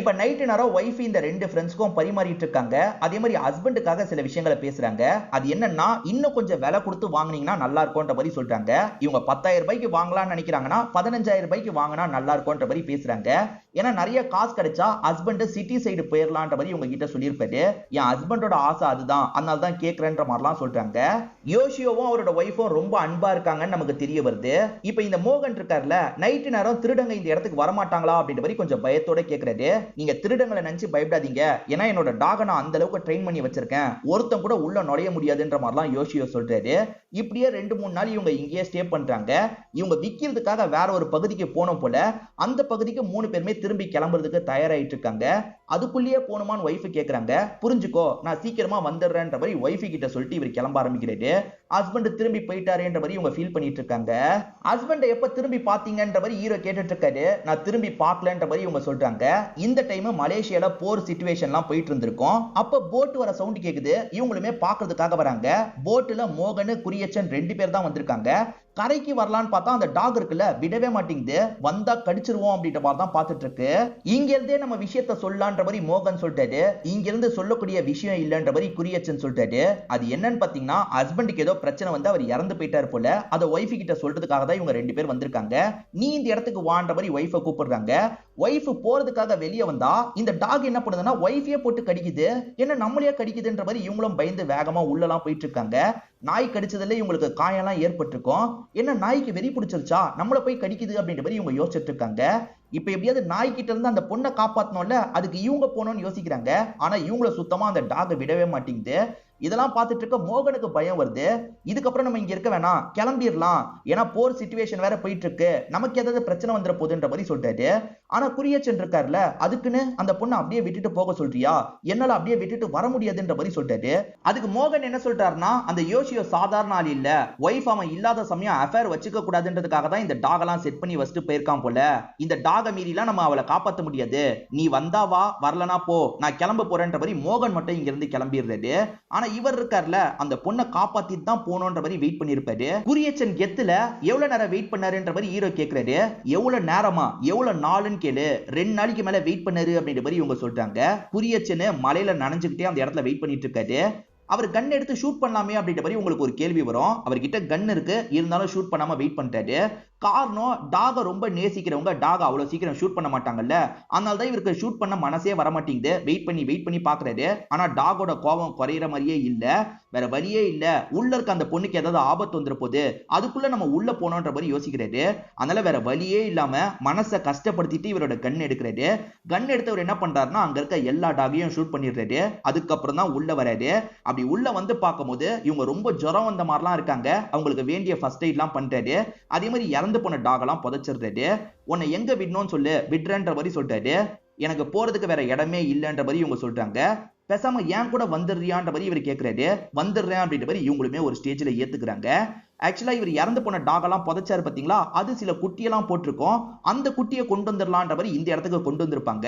இப்ப நைட்டு நேரம் ஒய்ஃப் இந்த 2 ஃப்ரெண்ட்ஸ்க்கும் பரிமாறிட்டு இருக்காங்க. அதே மாதிரி ஹஸ்பண்டுக்காக சில விஷயங்களை பேசுறாங்க. அது என்னன்னா, இன்னும் கொஞ்சம் விலை கொடுத்து வாங்குனீங்கன்னா நல்லா இருக்கும்ன்ற மாதிரி சொல்றாங்க. இவங்க 10,000 ரூபாய்க்கு வாங்கலாம்னு நினைக்கிறாங்கன்னா 15,000 ரூபாய்க்கு வாங்கினா நல்லா இருக்கும்ன்ற மாதிரி பேசுறாங்க. ஏன்னா நிறைய காசு கிடைச்சா ஹஸ்பண்ட் சிட்டி சைடு போயிடலான்ற மாதிரி இவங்க கிட்ட சொல்லியிருப்பாரு. என் ஹஸ்பண்டோட ஆசை அதுதான், அதனால தான் கேட்கறேன்ற மாதிரிலாம் சொல்றாங்க. யோஷியோவும் அவரோட ஒய்ஃபும் ரொம்ப அன்பா இருக்காங்கன்னு நமக்கு தெரிய வருது. இப்ப இந்த மோகன் இருக்காருல, நைட்டு நேரம் திருடங்க இந்த இடத்துக்கு வரமாட்டாங்களா அப்படின்ற மாதிரி கொஞ்சம் பயத்தோட கேட்கறாரு. நீங்க திருடங்களை நினைச்சு பயப்படாதீங்க, ஏன்னா என்னோட டாக நான் அந்த அளவுக்கு ட்ரெயின் பண்ணி வச்சிருக்கேன், ஒருத்தன் கூட உள்ள நுழைய முடியாதுன்ற மாதிரிலாம் யோஷியோ சொல்றாரு. இப்படியே 2-3 நாள் இவங்க இங்கேயே ஸ்டே பண்றாங்க. இவங்க விக்கிறதுக்காக வேற ஒரு பகுதிக்கு போனோம் போல. அந்த பகுதிக்கு 3 பேருமே திரும்பி கிளம்புறதுக்கு தயாராயிட்டு இருக்காங்க. அதுக்குள்ளேயே போணுமான்னு ஒய்ஃப் கேக்குறாங்க. புரிஞ்சுக்கோ, நான் சீக்கிரமா வந்துடுறேன்ற மாதிரி ஒய்ஃப் கிட்ட சொல்லிட்டு இவர் கிளம்ப ஆரம்பிக்கிறாரு. ஹஸ்பண்ட் திரும்பி போயிட்டாருன்ற மாதிரி இவங்க ஃபீல் பண்ணிட்டு இருக்காங்க. ஹஸ்பண்ட் எப்ப திரும்பி பாத்தீங்கன்ற மாதிரி ஹீரோ கேட்டுட்டு இருக்காரு. நான் திரும்பி பார்க்கலன்ற மாதிரி இவங்க சொல்றாங்க. இந்த டைம் மலேசியால போர் சிச்சுவேஷன்லாம் போயிட்டு இருந்திருக்கும். அப்ப போட் வர சவுண்ட் கேக்குது. இவங்களுமே பாக்குறதுக்காக வராங்க. போட்ல மோகன் குறியச்சன் 2 பேர் தான் வந்திருக்காங்க. கரைக்கு வரலான்னு பார்த்தா அந்த டாக் இருக்குல்ல, விடவே மாட்டேங்குது. வந்தா கடிச்சிருவோம் அப்படின்ற மாதிரி தான் பார்த்துட்டு இருக்கு. இங்க இருந்தே நம்ம விஷயத்த சொல்லலான்ற மாதிரி மோகன் சொல்லிட்டாரு. இங்க இருந்து சொல்லக்கூடிய விஷயம் இல்லன்ற மாதிரி குறியச்சன் சொல்லிட்டாரு. அது என்னன்னு பாத்தீங்கன்னா, ஹஸ்பண்டுக்கு ஏதோ பிரச்சனை வந்து அவர் இறந்து போயிட்டாரு போல. அதை ஒய்ஃப் கிட்ட சொல்றதுக்காக தான் இவங்க 2 பேர் வந்திருக்காங்க. நீ இந்த இடத்துக்கு வான்ற மாதிரி ஒய்ஃபை கூப்பிடுறாங்க. ஒய்ஃப் போறதுக்காக வெளியே வந்தா இந்த டாக் என்ன பண்ணுதுன்னா ஒய்ஃபையே போட்டு கடிக்குது. என்ன நம்மளையே கடிக்குதுன்ற மாதிரி இவங்களும் பயந்து வேகமா உள்ளலாம் போயிட்டு இருக்காங்க. நாய் கடிச்சதுல இவங்களுக்கு காயெல்லாம் ஏற்பட்டிருக்கும். என்ன நாய்க்கு வெறி பிடிச்சிருச்சா, நம்மள போய் கடிக்குது அப்படின்ற மாதிரி இவங்க யோசிச்சுட்டு இருக்காங்க. இப்ப எப்படியாவது நாய்கிட்ட இருந்து அந்த பொண்ணை காப்பாத்தணும்ல, அதுக்கு இவங்க போகணும்னு யோசிக்கிறாங்க. ஆனா இவங்கள சுத்தமா அந்த டாக் விடவே மாட்டேங்குது. இதெல்லாம் பார்த்துட்டு இருக்க மோகனுக்கு பயம் வருது. இதுக்கப்புறம் நம்ம இங்க இருக்க வேணாம், கிளம்பிடலாம், ஏன்னா போர் சிச்சுவேஷன் வேற போயிட்டு இருக்கு, நமக்கு ஏதாவது பிரச்சனை வந்துட போகுதுன்ற மாதிரி சொல்லிட்டாரு. ஆனா குரியச்சன் இருக்காருல, அதுக்குன்னு அந்த பொண்ணை அப்படியே விட்டுட்டு போக சொல்றியா, என்னால அப்படியே விட்டுட்டு வர முடியாதுன்ற மாதிரி சொல்லிட்டாரு. அதுக்கு மோகன் என்ன சொல்றாருன்னா, அந்த யோசியோ சாதாரண ஆள் இல்ல, ஒய்ஃப் அவன் இல்லாத சமயம் அஃபேர் வச்சுக்க கூடாதுன்றதுக்காக தான் இந்த டாக் எல்லாம் செட் பண்ணி வச்சுட்டு போயிருக்கான் போல. இந்த டாக மீறிலாம் நம்ம அவளை காப்பாற்ற முடியாது, நீ வந்தா வா, வரலனா போ, நான் கிளம்ப போறேன்ற மாதிரி மோகன் மட்டும் இங்க இருந்து கிளம்பிடுறாரு. ஆனா இவர் இருக்கார்ல, அந்த பொண்ணை காப்பாத்திட்டு தான் போனோன்ற மாதிரி வெயிட் பண்ணிருப்பாரு. குரியச்சன் கெத்துல எவ்வளவு நேரம் வெயிட் பண்ணாருன்ற மாதிரி ஹீரோ கேக்குறாரு. எவ்வளவு நேரமா, எவ்வளவு நாளுன்னு கேளு, 2 நாளைக்கு மேல வெயிட் பண்ணாரு அப்படின்ற மாதிரி இவங்க சொல்றாங்க. குரியச்சன் மலையில நனைஞ்சுக்கிட்டே அந்த இடத்துல வெயிட் பண்ணிட்டு இருக்காரு. அவர் கன் எடுத்து ஷூட் பண்ணலாமே அப்படின்ற மாதிரி உங்களுக்கு ஒரு கேள்வி வரும். அவர்கிட்ட கன் இருக்கு, இருந்தாலும் ஷூட் பண்ணாம வெயிட் பண்ணிட்டாரு. காரணம், டாக ரொம்ப நேசிக்கிறவங்க டாக அவ்வளவு சீக்கிரம் ஷூட் பண்ண மாட்டாங்கல்ல, அதனால தான் இவருக்கு ஷூட் பண்ண மனசே வர மாட்டேங்குது. வெயிட் பண்ணி பாக்குறாரு. ஆனா டாகோட கோபம் குறையிற மாதிரியே இல்ல. வேற வழியே இல்ல, உள்ள இருக்க அந்த பொண்ணுக்கு ஏதாவது ஆபத்து வந்துற போது, அதுக்குள்ள நம்ம உள்ள போனோன்ற மாதிரி யோசிக்கிறாரு. அதனால வேற வழியே இல்லாம மனசை கஷ்டப்படுத்திட்டு இவரோட கன் எடுக்கிறாரு. கன் எடுத்தவர் என்ன பண்றாருன்னா, அங்க இருக்க எல்லா டாகையும் ஷூட் பண்ணிடுறாரு. அதுக்கப்புறம் தான் உள்ள வராரு. அப்படி உள்ள வந்து பார்க்கும்போது இவங்க ரொம்ப ஜுரம் வந்த மாதிரிலாம் இருக்காங்க. அவங்களுக்கு வேண்டிய ஃபர்ஸ்ட் எய்ட்லாம் பண்றாரு. அதே மாதிரி இறந்து போன டாக் எல்லாம் புதைச்சிடுறாரு. உன்னை எங்க விடணும்னு சொல்லு, விடுறேன்ற மாதிரி சொல்றாரு. எனக்கு போறதுக்கு வேற இடமே இல்லைன்ற மாதிரி இவங்க சொல்றாங்க. பேசாம ஏன் கூட வந்துடுறியான்ற மாதிரி இவர் கேட்கிறாரு. வந்துடுறேன் அப்படின்ற மாதிரி இவங்களுமே ஒரு ஸ்டேஜ்ல ஏத்துக்கிறாங்க. ஆக்சுவலா இவர் இறந்து போன டாக் எல்லாம் புதைச்சாரு பாத்தீங்களா, அது சில குட்டியெல்லாம் போட்டிருக்கோம். அந்த குட்டியை கொண்டு வந்துடலான்ற மாதிரி இந்த இடத்துக்கு கொண்டு வந்திருப்பாங்க.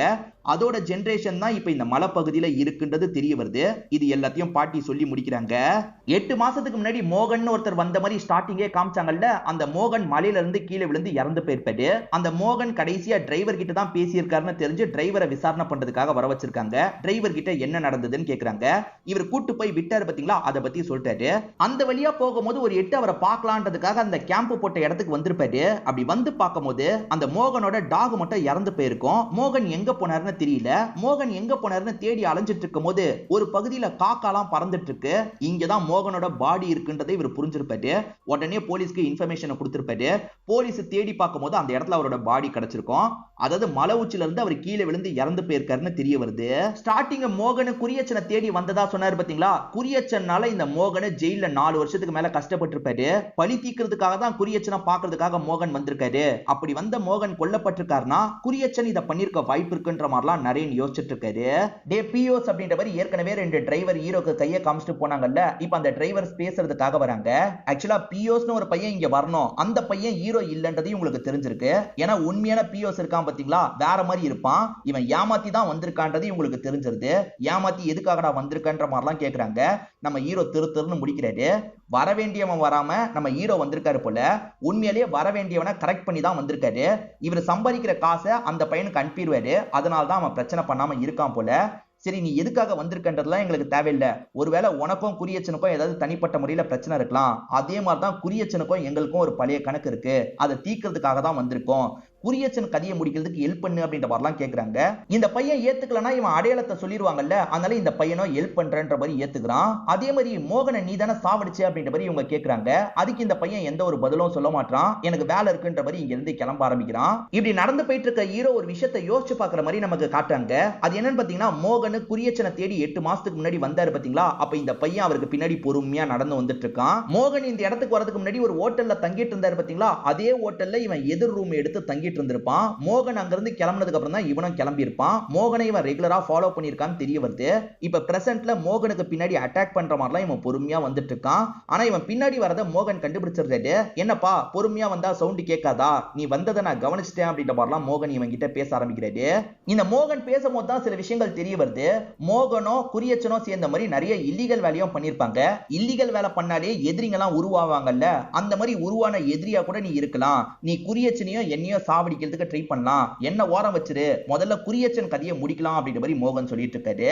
அதோட ஜெனரேஷன் தான் இப்ப இந்த மலைப்பகுதியில இருக்குன்றது தெரிய வருது. இது எல்லாத்தையும் பாட்டி சொல்லி முடிக்கிறாங்க. 8 மாசத்துக்கு முன்னாடி மோகன் ஒருத்தர் வந்த மாதிரி ஸ்டார்டிங்கே காமிச்சாங்கல்ல, அந்த மோகன் மலையில இருந்து கீழே விழுந்து இறந்து போயிருப்பாரு. அந்த மோகன் கடைசியா டிரைவர் கிட்ட தான் பேசியிருக்காருன்னு தெரிஞ்சு டிரைவரை விசாரணை பண்றதுக்காக வர வச்சிருக்காங்க. டிரைவர் கிட்ட என்ன நடந்ததுன்னு கேக்குறாங்க. இவர் கூட்டு போய் விட்டாரு பாத்தீங்களா, அதை பத்தி சொல்லிட்டாரு. அந்த வழியா போகும்போது ஒரு 8 அவரை பார்க்கலான்றதுக்காக அந்த கேம்ப் போட்ட இடத்துக்கு வந்திருப்பாரு. அப்படி வந்து பார்க்கும்போது அந்த மோகனோட டாக் மட்டும் இறந்து போயிருக்கும். மோகன் எங்க போனாருன்னு தெரியல. மோகன் எங்க போனாருன்னு தேடி அலைஞ்சிட்டு இருக்கும் போது ஒரு பகுதியில காக்காலாம் பறந்துட்டு இருக்கு. இங்கதான் மோகனோட பாடி இருக்குன்றதை இவர் புரிஞ்சிருப்பாரு. உடனே போலீஸ்க்கு இன்ஃபர்மேஷன் கொடுத்திருப்பாரு. போலீஸ் தேடி பார்க்கும்போது அந்த இடத்துல அவரோட பாடி கிடைச்சிருக்கும். அதாவது மலை உச்சில இருந்து அவர் கீழே விழுந்து இறந்து போயிருக்காருன்னு தெரிய வருது. ஸ்டார்டிங் மோகன் குரியச்சனை தேடி வந்ததா சொன்னாரு பாத்தீங்களா, குரியச்சனால இந்த மோகன் ஜெயில 4 வருஷத்துக்கு மேல கஷ்டப்பட்டு இருப்பாரு. பழி தீக்கிறதுக்காக தான் குரியச்சனை பார்க்கிறதுக்காக மோகன் வந்திருக்காரு. அப்படி வந்த மோகன் கொல்லப்பட்டிருக்காருனா குரியச்சன் இதை பண்ணிருக்க வாய்ப்பு இருக்குன்ற மாதிரிலாம் நிறைய யோசிச்சுட்டு இருக்காரு. டே பியோஸ் அப்படின்ற மாதிரி ஏற்கனவே 2 டிரைவர் ஹீரோக்கு கையை காமிச்சிட்டு போனாங்கல்ல, இப்ப அந்த டிரைவர்ஸ் பேசுறதுக்காக வராங்க. ஆக்சுவலா பியோஸ்னு ஒரு பையன் இங்க வரணும், அந்த பையன் ஹீரோ இல்லன்றதையும் உங்களுக்கு தெரிஞ்சிருக்கு. ஏன்னா உண்மையான பியோஸ் இருக்கான் பாத்தீங்களா, வேற மாதிரி இருப்பான். இவன் ஏமாத்தி தான் வந்திருக்கான்றது உங்களுக்கு தெரிஞ்சிருது. ஏமாத்தி எதுக்காகடா வந்திருக்கன்ற மாதிரிலாம் கேக்குறாங்க. நம்ம ஹீரோ திருன்னு முடிக்கிறாரு. வர வேண்டியவன் வராம நம்ம ஹீரோ வந்திருக்காரு போல. உண்மையிலேயே வர வேண்டியவனை கரெக்ட் பண்ணி தான் வந்திருக்காரு. இவர் சம்பாதிக்கிற காசை அந்த பையனுக்கு அனுப்பிடுவாரு. அதனால தான் அவன் பிரச்சனை பண்ணாம இருக்கான் போல. சரி, நீ எதுக்காக வந்திருக்கன்றதுலாம் எங்களுக்கு தேவையில்லை. ஒருவேளை உனக்கும் குரியச்சனுக்கும் ஏதாவது தனிப்பட்ட முறையில பிரச்சனை இருக்கலாம். அதே மாதிரிதான் குரியச்சனுக்கும் எங்களுக்கும் ஒரு பழைய கணக்கு இருக்கு. அதை தீர்க்கிறதுக்காக தான் வந்திருக்கோம். குரியச்சன் கதையை முடிக்கிறதுக்கு ஹெல்ப் பண்ணு அப்படின்ற மாதிரிலாம் கேட்கறாங்க. இந்த பையன் ஏத்துக்கலனா இவன் அடையாளத்தை சொல்லிடுவாங்கல்ல, அதனால இந்த பையனோ ஹெல்ப் பண்றன்ற மாதிரி ஏத்துக்கிறான். அதே மாதிரி மோகனை நீ தானே சாவடிச்சு அப்படின்ற மாதிரி இவங்க கேட்கறாங்க. அதுக்கு இந்த பையன் எந்த ஒரு பதிலும் சொல்ல மாட்டான். எனக்கு வேலை இருக்குன்ற மாதிரி இங்க இருந்து கிளம்ப ஆரம்பிக்கிறான். இப்படி நடந்து போயிட்டு இருக்க ஹீரோ ஒரு விஷயத்தை யோசிச்சு பாக்குற மாதிரி நமக்கு காட்டுறாங்க. அது என்னன்னு பாத்தீங்கன்னா, மோகன் குரியச்சனை தேடி 8 மாசத்துக்கு முன்னாடி வந்தாரு பாத்தீங்களா, அப்ப இந்த பையன் அவருக்கு பின்னாடி பொறுமையா நடந்து வந்துட்டு இருக்கான். மோகன் இந்த இடத்துக்கு வரதுக்கு முன்னாடி ஒரு ஹோட்டல்ல தங்கிட்டு இருந்தாரு பாத்தீங்களா, அதே ஹோட்டல்ல இவன் எதிர் ரூம் எடுத்து தங்கிட்டு இருந்திருப்பான். மோகன் அங்கிருந்து கிளம்பினதுக்கு அப்புறம் தான் இவனும் கிளம்பி இருப்பான். மோகனை இவன் ரெகுலரா ஃபாலோ பண்ணிருக்கான்னு தெரிய வருது. இப்ப பிரசன்ட்ல மோகனுக்கு பின்னாடி அட்டாக் பண்ற மாதிரிலாம் இவன் பொறுமையா வந்துட்டு இருக்கான். ஆனா இவன் பின்னாடி வரத மோகன் கண்டுபிடிச்சிருக்காரு. என்னப்பா பொறுமையா வந்தா சவுண்ட் கேட்காதா, நீ வந்ததை நான் கவனிச்சிட்டேன் அப்படின்ற மாதிரிலாம் மோகன் இவன் கிட்ட பேச ஆரம்பிக்கிறாரு. இந்த மோகன் பேசும்போது தான் சில விஷயங்கள் தெரிய வருது. மோகனோ குரியச்சனோ சேர்ந்த மாதிரி நிறைய இல்லீகல் வேலையும் பண்ணிருப்பாங்க. இல்லீகல் வேலை பண்ணாலே எதிரிங்க எல்லாம் உருவாவாங்கல்ல, அந்த மாதிரி உருவான எதிரியா கூட நீ இருக்கலாம். நீ குரியச்சனையும் என்னையும் சாவடிக்கிறதுக்கு ட்ரை பண்ணலாம். என்ன ஓரம் வச்சிரு, முதல்ல குரியச்சன் கதையை முடிக்கலாம் அப்படின்ற மாதிரி மோகன் சொல்லிட்டு இருக்காரு.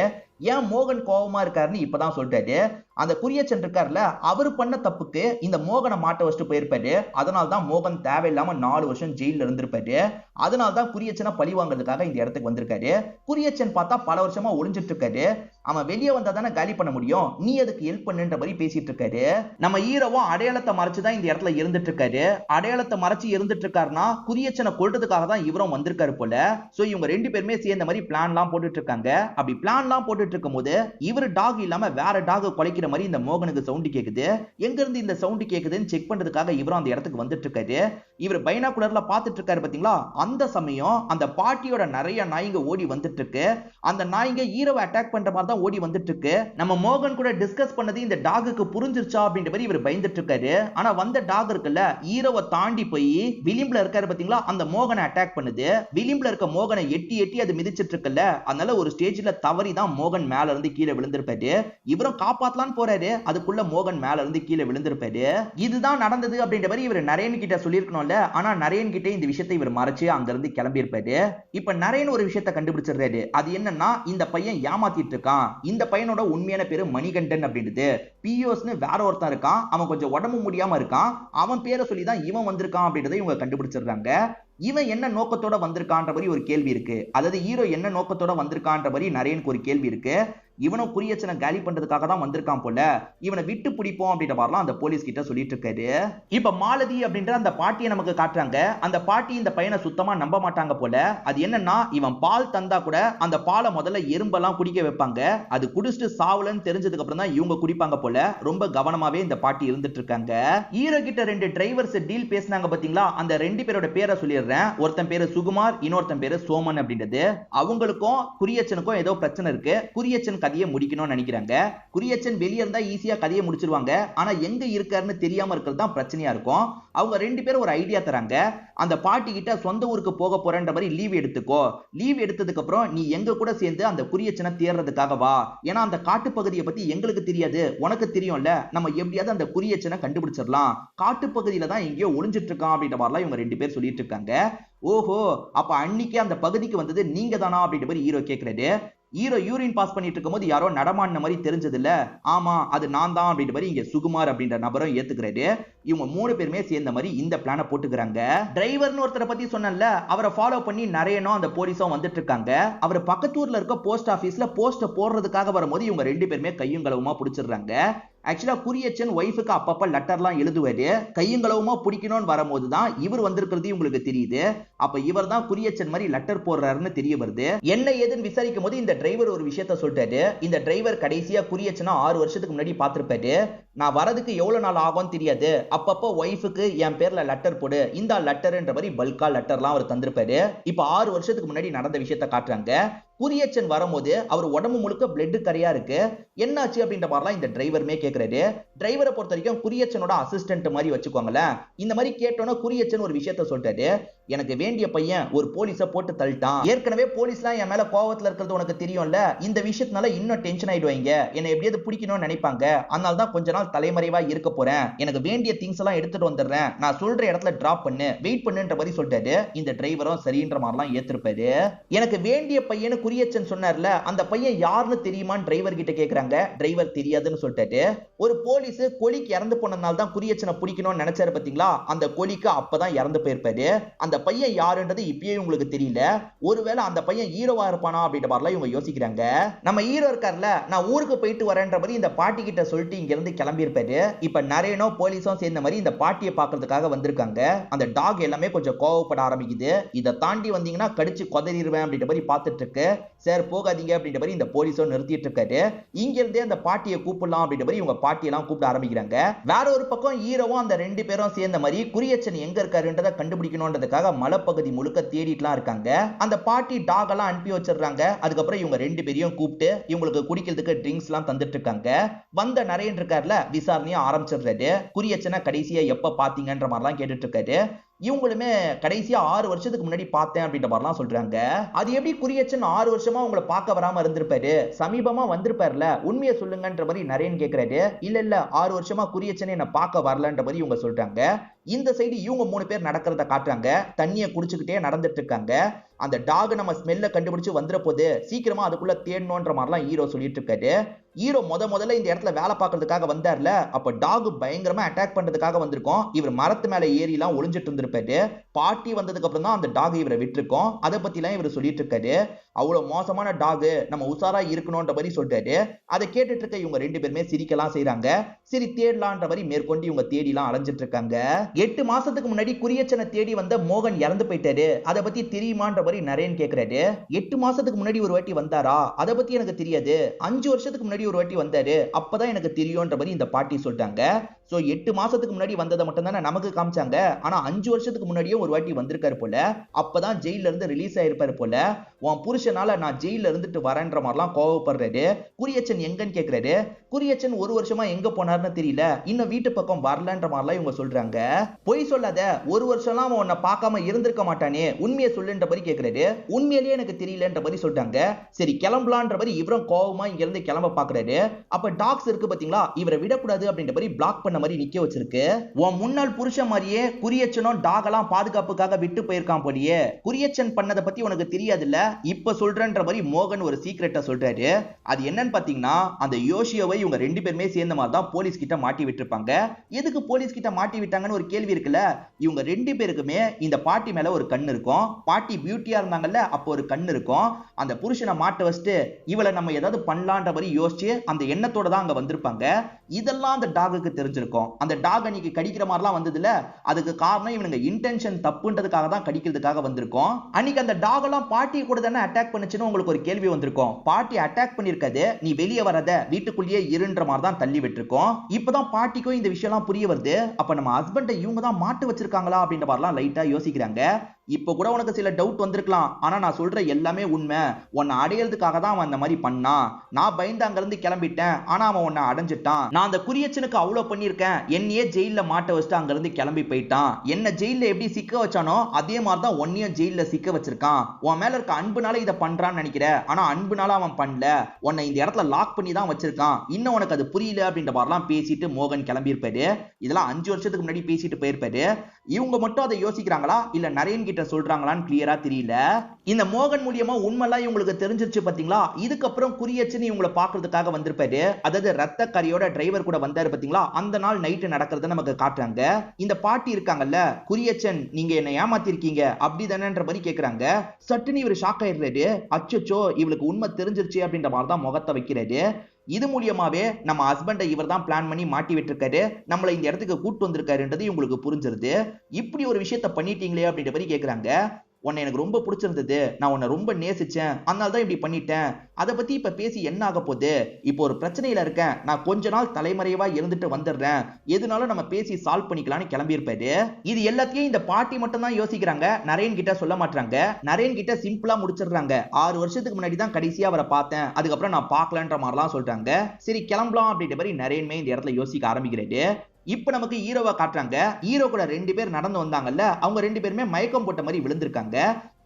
ஏன் மோகன் கோபமா இருக்காருன்னு இப்பதான் சொல்லிட்டாரு. அந்த குரியச்சன் இருக்காருல, அவர் பண்ண தப்புக்கு இந்த மோகனை மாட்ட வச்சுட்டு போயிருப்பாரு. அதனால்தான் மோகன் தேவையில்லாம 4 வருஷம் ஜெயில இருந்திருப்பாரு. அதனால்தான் குரியச்சனை பழி வாங்குறதுக்காக இந்த இடத்துக்கு வந்திருக்காரு. குரியச்சன் பார்த்தா பல வருஷமா ஒளிஞ்சிட்டு இருக்காரு. அவன் வெளியே வந்தா தானே காலி பண்ண முடியும், நீ அதுக்கு ஹெல்ப் பண்ணுன்ற மாதிரி பேசிட்டு இருக்காரு. நம்ம ஹீரோவும் அடையாளத்தை மறைச்சுதான் இந்த இடத்துல இருந்துட்டு இருக்காரு. அடையாளத்தை மறைச்சு இருந்துட்டு இருக்காருன்னா குரியச்சனை கொல்றதுக்காக தான் இவரும் வந்திருக்காரு போல. சோ இவங்க 2 பேருமே சேர்ந்த மாதிரி பிளான் எல்லாம் போட்டுட்டு இருக்காங்க. அப்படி பிளான் எல்லாம் போட்டுட்டு போட்டுட்டு இருக்கும் போது இவர் டாக் இல்லாம வேற டாக் குலைக்கிற மாதிரி இந்த மோகனுக்கு சவுண்ட் கேக்குது. எங்க இருந்து இந்த சவுண்ட் கேக்குதுன்னு செக் பண்றதுக்காக இவரும் அந்த இடத்துக்கு வந்துட்டு இருக்காரு. இவர் பைனாகுலர்ல பாத்துட்டு இருக்காரு பாத்தீங்களா. அந்த சமயம் அந்த பாட்டியோட நிறைய நாய்ங்க ஓடி வந்துட்டு இருக்கு. அந்த நாய்ங்க ஹீரோவை அட்டாக் பண்ற மாதிரி தான் ஓடி வந்துட்டு இருக்கு. நம்ம மோகன் கூட டிஸ்கஸ் பண்ணது இந்த டாகுக்கு புரிஞ்சிருச்சா அப்படின்ற மாதிரி இவர் பயந்துட்டு இருக்காரு. ஆனா வந்த டாக் இருக்குல்ல, ஹீரோவை தாண்டி போய் விளிம்புல இருக்காரு பாத்தீங்களா, அந்த மோகனை அட்டாக் பண்ணுது. விளிம்புல இருக்க மோகனை எட்டி எட்டி அது மிதிச்சிட்டு இருக்குல்ல, அதனால ஒரு ஸ்டேஜ்ல தவறி தான் மோகன் மேல இருந்து கீழே விழுந்திருப்பாரு. இவரும் காப்பாத்தலான்னு போறாரு, அதுக்குள்ள மோகன் மேல இருந்து கீழே விழுந்திருப்பாரு. இதுதான் நடந்தது அப்படின்ற மாதிரி இவர் நரேன் கிட்ட சொல்லிருக்கணும்ல. ஆனா நரேன் கிட்ட இந்த விஷயத்தை இவர் மறைச்சு அங்க இருந்து கிளம்பி இருப்பாரு. இப்ப நரேன் ஒரு விஷயத்தை கண்டுபிடிச்சிடுறாரு. அது என்னன்னா, இந்த பையன் ஏமாத்திட்டு இருக்கான். இந்த பையனோட உண்மையான பேரு மணிகண்டன் அப்படின்றது. பியோஸ்னு வேற ஒருத்தன் இருக்கான், அவன் கொஞ்சம் உடம்பு முடியாம இருக்கான். அவன் பேரை சொல்லி தான் இவன் வந்திருக்கான் அப்படின்றத இவங்க கண்டுபிடிச்சிடுறாங்க. இவன் என்ன நோக்கத்தோட வந்திருக்கான்ற மாதிரி ஒரு கேள்வி இருக்கு. அதாவது ஹீரோ என்ன நோக்கத்தோட வந்திருக்கான்ற மாதிரி நரேனுக்கு ஒரு கேள்வி இருக்கு. இவனும் குறியச்சனை காலி பண்றதுக்காக தான் வந்திருக்கான் போல, இவனை விட்டு பிடிப்போம் அப்படின்ற மாதிரிலாம் அந்த போலீஸ் கிட்ட சொல்லிட்டு இருக்காரு. இப்ப மாலதி அப்படின்ற அந்த பாட்டியை நமக்கு காட்டுறாங்க. அந்த பாட்டி இந்த பையனை சுத்தமா நம்ப மாட்டாங்க போல. அது என்னன்னா, இவன் பால் தந்தா கூட அந்த பாலை முதல்ல எறும்பெல்லாம் குடிக்க வைப்பாங்க. அது குடிச்சிட்டு சாவலன்னு தெரிஞ்சதுக்கு அப்புறம் தான் இவங்க குடிப்பாங்க போல. ரொம்ப கவனமாவே இந்த பாட்டி இருந்துட்டு இருக்காங்க. ஹீரோ கிட்ட 2 டிரைவர்ஸ் டீல் பேசினாங்க பாத்தீங்களா, அந்த 2 பேரோட பேரை சொல்லிடுறேன். ஒருத்தன் பேரு சுகுமார், இன்னொருத்தன் பேரு சோமன் அப்படின்றது. அவங்களுக்கும் குறியச்சனுக்கும் ஏதோ பிரச்சனை இருக்கு. குறியச்சன் கதையை முடிக்கணும்னு நினைக்கிறாங்க. குறியச்சன் வெளியே இருந்தா ஈஸியா கதையை முடிச்சிருவாங்க. ஆனா எங்க இருக்காருன்னு தெரியாம இருக்கிறது தான் பிரச்சனையா இருக்கும். அவங்க 2 பேரும் ஒரு ஐடியா தராங்க. அந்த பாட்டி கிட்ட சொந்த ஊருக்கு போக போறேன்ற மாதிரி லீவ் எடுத்துக்கோ. லீவ் எடுத்ததுக்கு அப்புறம் நீ எங்க கூட சேர்ந்து அந்த குறியச்சனை தேடுறதுக்காக வா. ஏன்னா அந்த காட்டு பகுதியை பத்தி எங்களுக்கு தெரியாது, உனக்கு தெரியும்ல. நம்ம எப்படியாவது அந்த குறியச்சனை கண்டுபிடிச்சிடலாம். காட்டு பகுதியில தான் எங்கேயோ ஒளிஞ்சிட்டு இருக்கான் அப்படின்ற மாதிரிலாம் இவங்க 2 பேர் சொல்லிட்டு இருக்காங்க. ஓஹோ, அப்ப அன்னைக்கு அந்த பகுதிக்கு வந்தது நீங்க தானா அப்படின்ற மாதிரி ஹீரோ கேக்குறாரு. ஹீரோ யூரின் பாஸ் பண்ணிட்டு இருக்கும்போது யாரோ நடமாடின மாதிரி தெரிஞ்சது இல்ல. ஆமா, அது நான் தான் அப்படின்ற மாதிரி இங்க சுகுமார் அப்படின்ற நபரும் ஏத்துக்கிறாரு. இவங்க 3 பேருமே சேர்ந்த மாதிரி இந்த பிளான போட்டுக்கிறாங்க. டிரைவர்னு ஒருத்தரை பத்தி சொன்னல, அவரை ஃபாலோ பண்ணி நரேனும் அந்த போலீஸும் வந்துட்டு இருக்காங்க. அவர் பக்கத்தூர்ல இருக்க போஸ்ட் ஆபீஸ்ல போஸ்ட் போடுறதுக்காக வரும்போது இவங்க 2 பேருமே கையும் களவுமா பிடிச்சிடுறாங்க. ஆக்சுவலா குறியச்சன் ஒய்ஃபுக்கு அப்பப்ப லெட்டர்லாம் எழுதுவாரு. கையங்களவுமா பிடிக்கணும்னு வரும்போது தான் இவர் வந்திருக்கிறது உங்களுக்கு தெரியுது. அப்ப இவர் தான் குறியச்சன் மாதிரி லெட்டர் போடுறாருன்னு தெரிய வருது. என்ன ஏதுன்னு விசாரிக்கும் போது இந்த டிரைவர் ஒரு விஷயத்த சொல்லிட்டாரு. இந்த டிரைவர் கடைசியா குறியச்சனா 6 வருஷத்துக்கு முன்னாடி பார்த்திருப்பாரு. நான் வரதுக்கு எவ்வளவு நாள் ஆகும்னு தெரியாது, அப்பப்போ ஒய்ஃபுக்கு என் பேர்ல லெட்டர் போடு, இந்த லெட்டர்ன்ற மாதிரி பல்கா லெட்டர்லாம் அவர் தந்திருப்பாரு. இப்ப 6 வருஷத்துக்கு முன்னாடி நடந்த விஷயத்த காட்டுறாங்க. குறியச்சன் வரும்போது அவர் உடம்பு முழுக்க பிளட் கரையா இருக்கு. என்னாச்சு அப்படின்ற மாதிரிலாம் இந்த டிரைவருமே கேட்கிறாரு. டிரைவரை பொறுத்த வரைக்கும் குறியச்சனோட அசிஸ்டன்ட் மாதிரி வச்சுக்கோங்களேன். இந்த மாதிரி கேட்டோன்னா குறியச்சன் ஒரு விஷயத்த சொல்லிட்டாரு. எனக்கு வேண்டிய பையன் ஒரு போலீஸை போட்டு தள்ளிட்டான். ஏற்கனவே போலீஸ்லாம் என் மேல கோவத்துல இருக்கிறது உனக்கு தெரியும்ல. இந்த விஷயத்தினால இன்னும் டென்ஷன் ஆயிடுவாங்க, என்னை எப்படியாவது பிடிக்கணும்னு நினைப்பாங்க. அதனால தான் கொஞ்ச நாள் தலைமறைவா இருக்க போறேன். எனக்கு வேண்டிய திங்ஸ் எல்லாம் எடுத்துட்டு வந்துடுறேன், நான் சொல்ற இடத்துல டிராப் பண்ணு, வெயிட் பண்ணுன்ற மாதிரி சொல்லிட்டாரு. இந்த டிரைவரும் சரின்ற மாதிரிலாம் ஏத்திருப்பாரு. எனக்கு வேண்டிய பையனு குறியச்சன் சொன்னார்ல, அந்த பையன் யாருன்னு தெரியுமான்னு டிரைவர் கிட்ட கேக்குறாங்க. டிரைவர் தெரியாதுன்னு சொல்லிட்டாரு. ஒரு போலீஸ் கொலிக்கு இறந்து போனதுனால தான் குறியச்சனை பிடிக்கணும்னு நினைச்சாரு பாத்தீங்களா, அந்த கொலிக்கு அப்பதான் இறந்து போயிருப்பாரு. அந்த பையன் யாருன்றது இப்பயே உங்களுக்கு தெரியல. ஒருவேளை அந்த பையன் ஹீரோவா இருப்பானா அப்படின்ற மாதிரிலாம் இவங்க யோசிக்கிறாங்க. நம்ம ஹீரோ இருக்கார்ல, நான் ஊருக்கு போயிட்டு வரேன்ற மாதிரி இந்த பாட்டி கிட்ட சொல்லிட்டு இங்க இருந்து கிளம்பி இருப்பாரு. இப்ப நரேனோ போலீஸும் சேர்ந்த மாதிரி இந்த பாட்டியை பாக்குறதுக்காக வந்திருக்காங்க. அந்த டாக் எல்லாமே கொஞ்சம் கோவப்பட ஆரம்பிக்குது. இதை தாண்டி வந்தீங்கன்னா கடிச்சு கொதறிடுவேன் அப்படின்ற மாதிரி பார்த்துட்டு இருக்கு. சார் போகாதீங்க அப்படின்ற மாதிரி இந்த போலீஸும் நிறுத்திட்டு இருக்காரு. இங்க இருந்தே அந்த பாட்டியை கூப்பிடலாம் அப்படின்ற மாதிரி இவங்க பாட்டியெல்லாம் கூப்பிட ஆரம்பிக்கிறாங்க. வேற ஒரு பக்கம் ஹீரோவும் அந்த 2 பேரும் சேர்ந்த மாதிரி குறியச்சன் எங்க இருக்காருன்றதை கண்டுபிடிக்கணும்ன்றதுக்காக மலைப்பகுதி முழுக்க தேடிட்டுலாம் இருக்காங்க. அந்த பாட்டி டாக் எல்லாம் அனுப்பி வச்சிடுறாங்க. அதுக்கப்புறம் இவங்க 2 பேரையும் கூப்பிட்டு இவங்களுக்கு குடிக்கிறதுக்கு ட்ரிங்க்ஸ் எல்லாம் தந்துட்டு இருக்காங்க. வந்த நரேன் இருக்காருல, விசாரணையை ஆரம்பிச்சிடுறாரு. குறியச்சனை கடைசியா எப்ப பாத்தீங்கன்ற மாதிரிலாம் கேட்டுட்டு இருக்காரு. இவங்களுமே கடைசியா 6 வருஷத்துக்கு முன்னாடி பார்த்தேன் அப்படின்ற மாதிரிலாம் சொல்றாங்க. அது எப்படி குறியச்சன் 6 வருஷமா உங்களை பார்க்க வராம இருந்திருப்பாரு, சமீபமா வந்திருப்பாருல, உண்மையை சொல்லுங்கன்ற மாதிரி நரேன் கேட்கிறாரு. இல்ல 6 வருஷமா குறியச்சனை என்ன பார்க்க வரலன்ற மாதிரி இவங்க சொல்றாங்க. இந்த சைடு இவங்க 3 பேர் நடக்கிறத காட்டுறாங்க. தண்ணியை குடிச்சுக்கிட்டே நடந்துட்டு இருக்காங்க. அந்த டாக் நம்ம ஸ்மெல்ல கண்டுபிடிச்சு வந்துற போது சீக்கிரமா அதுக்குள்ள தேடணும்ன்ற மாதிரிலாம் ஹீரோ சொல்லிட்டு இருக்காரு. ஹீரோ முதல்ல இந்த இடத்துல வேலை பார்க்கறதுக்காக வந்தார்ல, அப்ப டாக் பயங்கரமா அட்டாக் பண்றதுக்காக வந்திருக்கோம். இவர் மரத்து மேல ஏறி எல்லாம் ஒளிஞ்சிட்டு இருந்திருப்பாரு. பாட்டி வந்ததுக்கு அப்புறம் தான் அந்த டாக் இவரை விட்டுருக்கோம். அதை பத்தி எல்லாம் இவர் சொல்லிட்டு இருக்காரு. அவ்வளவு மோசமான டாக், நம்ம உசாரா இருக்கணும்ன்ற மாதிரி சொல்றாரு. அதை கேட்டுட்டு இருக்க இவங்க ரெண்டு பேருமே சிரிக்கலாம் செய்றாங்க. சரி தேடலான்ற மாதிரி மேற்கொண்டு இவங்க தேடிலாம் அலைஞ்சிட்டு இருக்காங்க. 8 மாசத்துக்கு முன்னாடி குறியச்சனை தேடி வந்த மோகன் இறந்து போயிட்டாரு, அதை பத்தி தெரியுமான்ற மாதிரி நரேன் கேக்குறாரு. 8 மாசத்துக்கு முன்னாடி ஒரு வாட்டி வந்தாரா, அதை பத்தி எனக்கு தெரியாது. 5 வருஷத்துக்கு முன்னாடி ஒரு வாட்டி வந்தாரு, அப்பதான் எனக்கு தெரியும்ன்ற மாதிரி இந்த பாட்டி சொல்றாங்க. சோ 8 மாசத்துக்கு முன்னாடி வந்ததை மட்டும் தானே நமக்கு காமிச்சாங்க, ஆனா 5 வருஷத்துக்கு முன்னாடியே ஒரு வாட்டி வந்திருக்காரு போல. அப்பதான் ஜெயில இருந்து ரிலீஸ் ஆயிருப்பாரு போல. உன் புருஷனால நான் ஜெயில இருந்துட்டு வரேன்ற மாதிரிலாம் கோவப்படுறாரு. குறியச்சன் எங்கன்னு கேக்குறாரு. குறியச்சன் ஒரு வருஷமா எங்க போனாருன்னு தெரியல, இன்னும் வீட்டு பக்கம் வரலன்ற மாதிரிலாம் இவங்க சொல்றாங்க. பொய் சொல்லாத, ஒரு வருஷம்லாம் அவன் உன்னை பார்க்காம இருந்திருக்க மாட்டானே, உண்மையை சொல்லுன்ற மாதிரி கேக்குறாரு. உண்மையிலேயே எனக்கு தெரியலன்ற மாதிரி சொல்றாங்க. சரி கிளம்பலான்ற மாதிரி இவரும் கோவமா இங்க இருந்து கிளம்ப பாக்குறாரு. அப்ப டாக்ஸ் இருக்கு பாத்தீங்களா, இவரை விடக்கூடாது அப்படின்ற மாதிரி பிளாக் பண்ண மாதிரி நிக்க வச்சிருக்கு. உன் முன்னாள் புருஷன் மாதிரியே குறியச்சனும் டாக் எல்லாம் பாதுகாப்புக்காக விட்டு போயிருக்கான் போலியே, குறியச்சன் பண்ணதை பத்தி உனக்கு தெரியாதுல்ல, இப்ப சொல்றன்ற மாதிரி மோகன் ஒரு சீக்ரெட்டை சொல்றாரு. அது என்னன்னு பாத்தீங்கன்னா, அந்த யோஷியோவை இவங்க ரெண்டு பேருமே சேர்ந்த மாதிரி தான் போலீஸ் கிட்ட மாட்டி விட்டுருப்பாங்க. எதுக்கு போலீஸ் கிட்ட மாட்டி விட்டாங்கன்னு ஒரு கேள்வி இருக்குல்ல. இவங்க ரெண்டு பேருக்குமே இந்த பாட்டி மேல ஒரு கண்ணு இருக்கும். பாட்டி பியூட்டியா இருந்தாங்கல்ல, அப்போ ஒரு கண்ணு இருக்கும். அந்த புருஷனை மாட்ட வச்சுட்டு இவளை நம்ம ஏதாவது பண்ணலான்ற மாதிரி யோசிச்சு அந்த எண்ணத்தோட தான் அங்க வந்திருப்பாங்க. இதெல்லாம் அந்த டாகுக்கு தெரிஞ்சிருக்கும். அந்த டாக் அன்னைக்கு கடிக்கிற மாதிரிலாம் வந்ததுல, அதுக்கு காரணம் இவனுங்க இன்டென்ஷன் தப்புன்றதுக்காக தான் கடிக்கிறதுக்காக வந்திருக்கும். அன்னைக்கு அந்த டாக் எல்லாம் பாட்டி கூட தானே அட்டாக் பண்ணுச்சுன்னு உங்களுக்கு ஒரு கேள்வி வந்திருக்கும். பாட்டி அட்டாக் பண்ணிருக்காது, நீ வெளியே வரத வீட்டுக்குள்ளேயே இருன்ற மாதிரி தான் தள்ளி விட்டுருக்கோம். இப்பதான் பாட்டிக்கும் இந்த விஷயம் எல்லாம் புரிய வருது. அப்ப நம்ம ஹஸ்பண்டை இவங்க தான் மாட்டு வச்சிருக்காங்களா அப்படின்ற மாதிரிலாம் லைட்டா யோசிக்கிறாங்க. இப்ப கூட உனக்கு சில டவுட் வந்திருக்கலாம், ஆனா நான் சொல்ற எல்லாமே உண்மை. உன்னை அடையிறதுக்காக தான் அவன் அந்த மாதிரி பண்ணான். நான் பயந்து அங்க இருந்து கிளம்பிட்டேன், ஆனா அவன் உன்னை அடைஞ்சிட்டான். நான் அந்த குறியச்சனுக்கு அவ்வளவு பண்ணிருக்கேன், என்னையே ஜெயில மாட்ட வச்சுட்டு அங்க இருந்து கிளம்பி போயிட்டான். என்ன ஜெயில எப்படி சிக்க வச்சானோ அதே மாதிரிதான் உன்னையும் ஜெயில சிக்க வச்சிருக்கான். உன் மேல இருக்க அன்புனால இதை பண்றான்னு நினைக்கிற, ஆனா அன்புனால அவன் பண்ணல, உன்னை இந்த இடத்துல லாக் பண்ணி தான் வச்சிருக்கான். இன்னும் உனக்கு அது புரியல அப்படின்ற மாதிரிலாம் பேசிட்டு மோகன் கிளம்பி இருப்பாரு. இதெல்லாம் 5 வருஷத்துக்கு முன்னாடி பேசிட்டு போயிருப்பாரு. இவங்க மட்டும் அதை யோசிக்கிறாங்களா இல்ல நரேன் கிட்ட சொல்றாங்களான்னு கிளியரா தெரியல. இந்த மோகன் மூலியமா உண்மைலாம் இவங்களுக்கு தெரிஞ்சிருச்சு பாத்தீங்களா. இதுக்கப்புறம் குறியச்சன் இவங்களை பாக்குறதுக்காக வந்திருப்பாரு. அதாவது ரத்த கரியோட டிரைவர் கூட வந்தாரு பாத்தீங்களா, அந்த நாள் நைட்டு நடக்கிறத நமக்கு காட்டுறாங்க. இந்த பாட்டி இருக்காங்கல்ல, குறியச்சன் நீங்க என்ன ஏமாத்திருக்கீங்க அப்படிதானேன்ற மாதிரி கேக்குறாங்க. சட்டுன்னு இவர் ஷாக் ஆயிடுறாரு. அச்சச்சோ இவளுக்கு உண்மை தெரிஞ்சிருச்சு அப்படின்ற மாதிரி தான் முகத்தை வைக்கிறாரு. இது மூலியமாவே நம்ம ஹஸ்பண்டை இவர் தான் பிளான் பண்ணி மாட்டி விட்டுருக்காரு, நம்மளை இந்த இடத்துக்கு கூட்டு வந்திருக்காருன்றது இவங்களுக்கு புரிஞ்சிருது. இப்படி ஒரு விஷயத்த பண்ணிட்டீங்களே அப்படின்ற மாதிரி கேக்குறாங்க. உன்னை எனக்கு ரொம்ப பிடிச்சிருந்தது, நான் உன்னை ரொம்ப நேசிச்சேன், அதனால தான் இப்படி பண்ணிட்டேன். அதை பத்தி இப்ப பேசி என்ன ஆக போகுது, இப்போ ஒரு பிரச்சனையில இருக்கேன், நான் கொஞ்ச நாள் தலைமறைவா இருந்துட்டு வந்துடுறேன், எதுனாலும் நம்ம பேசி சால்வ் பண்ணிக்கலாம்னு கிளம்பி இருப்பாரு. இது எல்லாத்தையும் இந்த பாட்டி மட்டும் தான் யோசிக்கிறாங்க, நரேன் கிட்ட சொல்ல மாட்டாங்க. நரேன் கிட்ட சிம்பிளா முடிச்சிடுறாங்க. 6 வருஷத்துக்கு முன்னாடி தான் கடைசியா அவரை பார்த்தேன், அதுக்கப்புறம் நான் பார்க்கலன்ற மாதிரிலாம் சொல்றாங்க. சரி கிளம்பலாம் அப்படின்ற மாதிரி நரேன்மே இந்த இடத்துல யோசிக்க ஆரம்பிக்கிறாரு. இப்ப நமக்கு ஹீரோவை காட்டுறாங்க. ஹீரோ கூட 2 பேர் நடந்து வந்தாங்கல்ல, அவங்க 2 பேருமே மயக்கம் போட்ட மாதிரி விழுந்திருக்காங்க.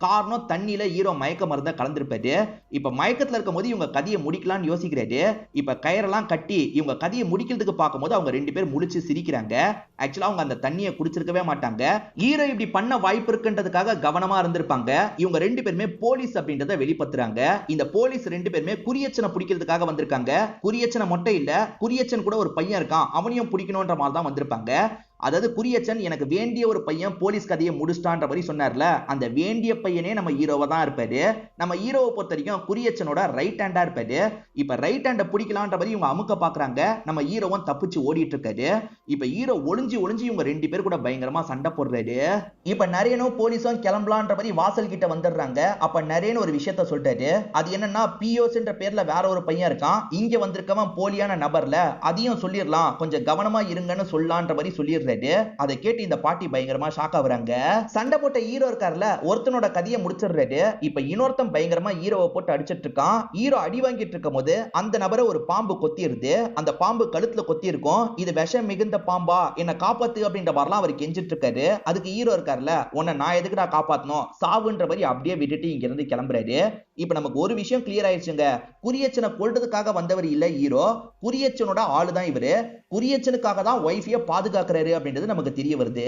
காரணம் தண்ணியில ஹீரோ மயக்க மருந்த கலந்திருப்பாரு. இப்ப மயக்கத்துல இருக்கும் போது இவங்க கதையை முடிக்கலாம்னு யோசிக்கிறாரு. இப்ப கயிறெல்லாம் கட்டி இவங்க கதையை முடிக்கிறதுக்கு பார்க்கும்போது அவங்க 2 பேர் முழிச்சு சிரிக்கிறாங்க. ஆக்சுவலா அவங்க அந்த தண்ணியை குடிச்சிருக்கவே மாட்டாங்க. ஹீரோ இப்படி பண்ண வாய்ப்பு இருக்குன்றதுக்காக கவனமா இருந்திருப்பாங்க. இவங்க 2 பேருமே போலீஸ் அப்படின்றத வெளிப்படுத்துறாங்க. இந்த போலீஸ் 2 பேருமே குறியச்சனை பிடிக்கிறதுக்காக வந்திருக்காங்க. குறியச்சனை மட்டும் இல்ல, குறியச்சன் கூட ஒரு பையன் இருக்கான், அவனையும் பிடிக்கணும்ன்ற மாதிரி தான் வந்திருப்பாங்க. அதாவது குறியச்சன் எனக்கு வேண்டிய ஒரு பையன் போலீஸ் கதையை முடிச்சிட்டான்ற மாதிரி சொன்னார்ல, அந்த வேண்டிய பையனே நம்ம ஹீரோவா தான் இருப்பாரு. நம்ம ஹீரோவை பொறுத்த வரைக்கும் குறியச்சனோட ரைட் ஹேண்டா இருப்பாரு. இப்ப ரைட் ஹேண்ட பிடிக்கலான்ற மாதிரி இவங்க அமுக்க பாக்குறாங்க. நம்ம ஹீரோவும் தப்பிச்சு ஓடிட்டு இருக்காரு. இப்ப ஹீரோ ஒளிஞ்சு ஒளிஞ்சு இவங்க 2 பேர் கூட பயங்கரமா சண்டை போடுறாரு. இப்ப நரேனும் போலீஸும் கிளம்பலான்ற மாதிரி வாசல் கிட்ட வந்துடுறாங்க. அப்ப நரேன் ஒரு விஷயத்த சொல்றாரு. அது என்னன்னா, பியோஸ்ன்ற பேர்ல வேற ஒரு பையன் இருக்கான், இங்க வந்திருக்கவன் போலியான நபர்ல, அதையும் சொல்லிடலாம், கொஞ்சம் கவனமா இருங்கன்னு சொல்லலான்ற மாதிரி சொல்லிடுறாரு. அதை கேட்டு இந்த பாட்டி பயங்கரமா ஷாக் ஆகுறாங்க. சண்டை போட்ட ஹீரோ இருக்கார்ல, ஒருத்தனோட கதையை முடிச்சிடுறாரு. இப்ப இன்னொருத்தன் பயங்கரமா ஹீரோவை போட்டு அடிச்சிட்டு இருக்கான். ஹீரோ அடி வாங்கிட்டு இருக்கும் போது அந்த நபரை ஒரு பாம்பு கொத்திருது. அந்த பாம்பு கழுத்துல கொத்தி இருக்கும். இது விஷம் மிகுந்த பாம்பா, என்ன காப்பாத்து அப்படின்ற மாதிரிலாம் அவர் கெஞ்சிட்டு இருக்காரு. அதுக்கு ஹீரோ இருக்கார்ல, உன்னை நான் எதுக்குடா காப்பாத்தணும், சாவுன்ற மாதிரி அப்படியே விட்டுட்டு இங்க இருந்து கிளம்புறாரு. இப்ப நமக்கு ஒரு விஷயம் கிளியர் ஆயிடுச்சுங்க, குறியச்சனை கொல்றதுக்காக வந்தவர் இல்ல ஹீரோ, குறியச்சனோட ஆளுதான் இவரு. குறியச்சனுக்காக தான் ஒய்ஃபிய பாதுகாக்கிறாரு அப்படின்றது நமக்கு தெரிய வருது.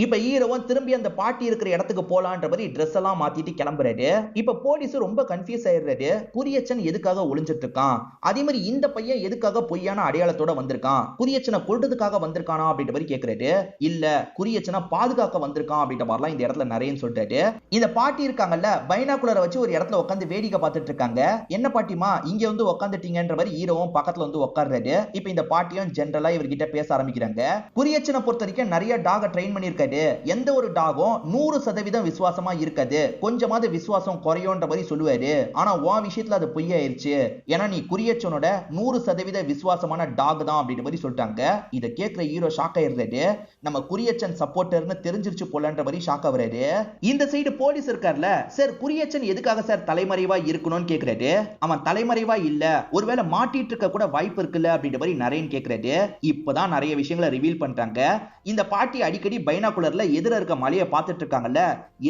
இப்ப ஹீரோவும் திரும்பி அந்த பாட்டி இருக்கிற இடத்துக்கு போலான்ற மாதிரி ட்ரெஸ் எல்லாம் மாத்திட்டு கிளம்புறாரு. இப்ப போலீஸ் ரொம்ப கன்ஃபியூஸ் ஆயிடுறாரு. குறியச்சன் எதுக்காக ஒளிஞ்சிட்டு இருக்கான், அதே மாதிரி இந்த பையன் எதுக்காக பொய்யான அடையாளத்தோட வந்திருக்கான், குறியச்சனை கொல்றதுக்காக வந்திருக்கானா அப்படின்ற மாதிரி கேக்குறாரு. இல்ல, குறியச்சனை பாதுகாக்க வந்திருக்கான் அப்படின்ற மாதிரிலாம் இந்த இடத்துல நிறைய சொல்றாரு. இந்த பாட்டி இருக்காங்கல்ல, பைனாகுலரை வச்சு ஒரு இடத்துல உட்காந்து வேடிக்கை பார்த்துட்டு இருக்காங்க. என்ன பாட்டிமா இங்க வந்து உட்காந்துட்டீங்கன்ற மாதிரி ஹீரோவும் பக்கத்துல வந்து உட்கார்றாரு. இப்ப இந்த பாட்டியும் ஜெனரலா இவர்கிட்ட பேச ஆரம்பிக்கிறாங்க. குறியச்சனை பொறுத்த வரைக்கும் நிறைய டாக ட்ரெயின் பண்ணிருக்காரு. எந்த ஒரு டாகும் 100% விசுவாசமா இருக்காது, கொஞ்சமாவது விசுவாசம் குறையோன்ற மாதிரி சொல்லுவாரு. ஆனா உன் விஷயத்துல அது பொய்யாயிருச்சு, ஏன்னா நீ குறியச்சனோட 100% விசுவாசமான டாக் தான் அப்படின்ற மாதிரி சொல்லிட்டாங்க. இதை கேட்கிற ஹீரோ ஷாக் ஆயிடுறாரு. நம்ம குறியச்சன் சப்போர்ட்டர்னு தெரிஞ்சிருச்சு போலன்ற மாதிரி ஷாக் ஆகுறாரு. இந்த சைடு போலீஸ் இருக்கார்ல, சார் குறியச்சன் எதுக்காக சார் தலைமறைவா இருக்கணும்னு கேக்குறாரு. அவன் தலைமறைவா இல்ல, ஒருவேளை மாட்டிட்டு இருக்க கூட வாய்ப்பு இருக்குல்ல அப்படின்ற மாதிரி நிறைய கேக்குறாரு. இப்பதான் நிறைய விஷயங்களை ரிவீல் பண்றாங்க. இந்த பாட்டி அடிக்கடி பைனாகுலர்ல எதிர இருக்க மலையை பார்த்துட்டு இருக்காங்கல்ல,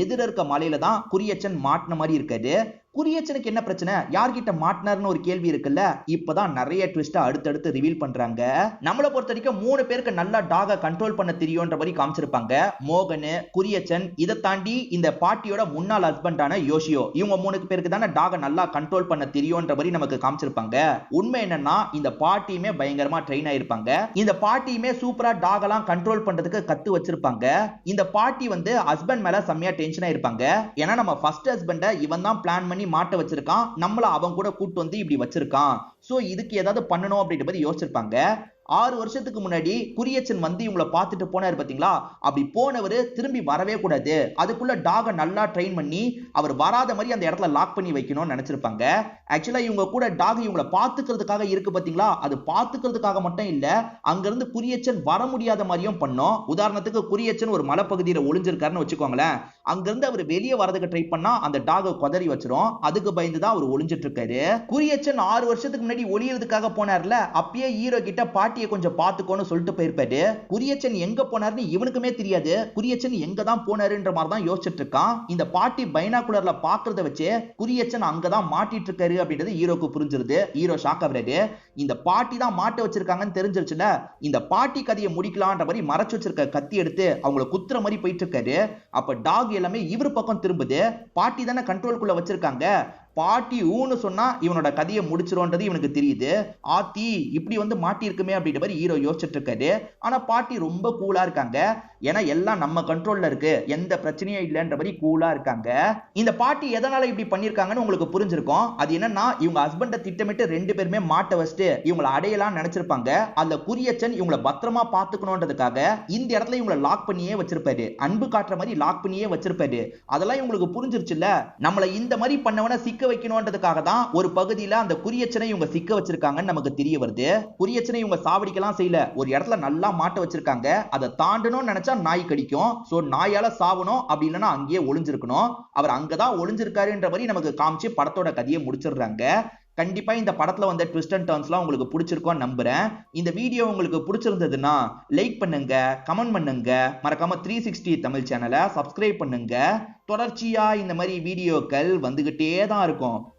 எதிர இருக்க மலையில தான் குறியச்சன் மாட்டின மாதிரி இருக்காது. குறியச்சனுக்கு என்ன பிரச்சனை, யார்கிட்ட மாட்டினார்னு ஒரு கேள்வி இருக்குல்ல. இப்பதான் நிறைய ட்விஸ்ட் அடுத்தடுத்து ரிவீல் பண்றாங்க. நம்மளை பொறுத்த வரைக்கும் 3 பேருக்கு நல்லா டாக கண்ட்ரோல் பண்ண தெரியும்ன்ற மாதிரி காமிச்சிருப்பாங்க. மோகன், குறியச்சன், இதை தாண்டி இந்த பாட்டியோட முன்னாள் ஹஸ்பண்டான யோஷியோ, இவங்க 3 பேருக்கு தானே டாக நல்லா கண்ட்ரோல் பண்ண தெரியும்ன்ற மாதிரி நமக்கு காமிச்சிருப்பாங்க. உண்மை என்னன்னா இந்த பாட்டியுமே பயங்கரமா ட்ரெயின் ஆயிருப்பாங்க. இந்த பாட்டியுமே சூப்பரா டாக் எல்லாம் கண்ட்ரோல் பண்றதுக்கு கத்து வச்சிருப்பாங்க. இந்த பாட்டி வந்து ஹஸ்பண்ட் மேல செம்மையா டென்ஷன் ஆயிருப்பாங்க. ஏன்னா நம்ம ஃபர்ஸ்ட் ஹஸ்பண்ட இவன் தான் பிளான் பண்ணி மாட்ட வச்சிருக்கான், நம்மள அவன் கூட கூட்டு வந்து இப்படி வச்சிருக்கான், சோ இதுக்கு ஏதாவது பண்ணணும் அப்படின்ற மாதிரி யோசிச்சிருப்பாங்க. 6 வருஷத்துக்கு முன்னாடி குறியச்சன் வந்து இவங்களை பார்த்துட்டு போனாரு பாத்தீங்களா, அப்படி போனவர் திரும்பி வரவே கூடாது, அதுக்குள்ள டாக நல்லா ட்ரெயின் பண்ணி அவர் வராத மாதிரி அந்த இடத்துல லாக் பண்ணி வைக்கணும்னு நினைச்சிருப்பாங்க. ஆக்சுவலா இவங்க கூட டாக் இவங்களை பாத்துக்கிறதுக்காக இருக்கு பாத்தீங்களா, அது பாத்துக்கிறதுக்காக மட்டும் இல்ல, அங்கிருந்து குறியச்சன் வர முடியாத மாதிரியும் பண்ணோம். உதாரணத்துக்கு குறியச்சன் ஒரு மலைப்பகுதியில ஒளிஞ்சிருக்காருன்னு வச்சுக்கோங்களேன், அங்கிருந்து அவர் வெளியே வரதுக்கு ட்ரை பண்ணா அந்த டாக கொதறி வச்சிரும், அதுக்கு பயந்துதான் அவர் ஒளிஞ்சிட்டு இருக்காரு. குறியச்சன் 6 வருஷத்துக்கு முன்னாடி ஒளியறதுக்காக போனார்ல, அப்பயே ஹீரோ கிட்ட பாட்டி கொஞ்சம் பாத்துக்கோன்னு சொல்லிட்டு போயிருப்பாரு. குறியச்சன் எங்க போனாருன்னு இவனுக்குமே தெரியாது, குறியச்சன் எங்க தான் போனாருன்ற மாதிரி தான் யோசிச்சுட்டு இருக்கான். இந்த பாட்டி பைனாகுலர்ல பாக்குறத வச்சு குறியச்சன் அங்கதான் மாட்டிட்டு இருக்காரு அப்படின்றது ஹீரோக்கு புரிஞ்சிருது. ஹீரோ ஷாக் ஆகுறாரு. இந்த பாட்டி தான் மாட்ட வச்சிருக்காங்கன்னு தெரிஞ்சிருச்சுல, இந்த பாட்டி கதையை முடிக்கலான்ற மாதிரி மறைச்சு வச்சிருக்க கத்தி எடுத்து அவங்கள குத்துற மாதிரி போயிட்டு இருக்காரு. அப்ப டாக் எல்லாமே இவர் பக்கம் திரும்புது. பாட்டி தானே கண்ட்ரோல்குள்ள வச்சிருக்காங்க, பாட்டி ஊன்னு சொன்னா இவனோட கதையை முடிச்சிரும்ன்றது இவனுக்கு தெரியுது. ஆத்தி இப்படி வந்து மாட்டி இருக்குமே அப்படின்ற மாதிரி ஹீரோ யோசிச்சுட்டு இருக்காரு. ஆனா பாட்டி ரொம்ப கூலா இருக்காங்க, ஏன்னா எல்லாம் நம்ம கண்ட்ரோல்ல இருக்கு, எந்த பிரச்சனையும் இல்லைன்ற மாதிரி கூலா இருக்காங்க. இந்த பாட்டி எதனால இப்படி பண்ணிருக்காங்கன்னு உங்களுக்கு புரிஞ்சிருக்கும். அது என்னன்னா, இவங்க ஹஸ்பண்ட திட்டமிட்டு 2 பேருமே மாட்ட வச்சுட்டு இவங்களை அடையலாம் நினைச்சிருப்பாங்க. அந்த குறியச்சன் இவங்களை பத்திரமா பாத்துக்கணும்ன்றதுக்காக இந்த இடத்துல இவங்களை லாக் பண்ணியே வச்சிருப்பாரு, அன்பு காட்டுற மாதிரி லாக் பண்ணியே வச்சிருப்பாரு. அதெல்லாம் இவங்களுக்கு புரிஞ்சிருச்சுல்ல, நம்மள இந்த மாதிரி பண்ணவன சிக்க வைக்கணும்ன்றதுக்காக தான் ஒரு பகுதியில அந்த குறியச்சனை இவங்க சிக்க வச்சிருக்காங்கன்னு நமக்கு தெரிய வருது. குறியச்சனை இவங்க சாவடிக்கலாம் செய்யல, ஒரு இடத்துல நல்லா மாட்ட வச்சிருக்காங்க. அதை தாண்டணும்னு நினைச்சா நாய் கடிக்கும், சோ நாயால சாவணும், அப்படி இல்லைன்னா அங்கேயே ஒளிஞ்சிருக்கணும். அவர் அங்கதான் ஒளிஞ்சிருக்காருன்ற மாதிரி நமக்கு காமிச்சு படத்தோட கதையை முடிச்சிடுறாங்க. கண்டிப்பா இந்த படத்துல வந்த ட்விஸ்ட் அண்ட் டர்ன்ஸ்லாம் உங்களுக்கு பிடிச்சிருக்கும் நம்புறேன். இந்த வீடியோ உங்களுக்கு பிடிச்சிருந்ததுன்னா லைக் பண்ணுங்க, கமெண்ட் பண்ணுங்க, மறக்காம 360 தமிழ் சேனலை சப்ஸ்கிரைப் பண்ணுங்க. தொடர்ச்சியா இந்த மாதிரி வீடியோக்கள் வந்துகிட்டே தான் இருக்கும்.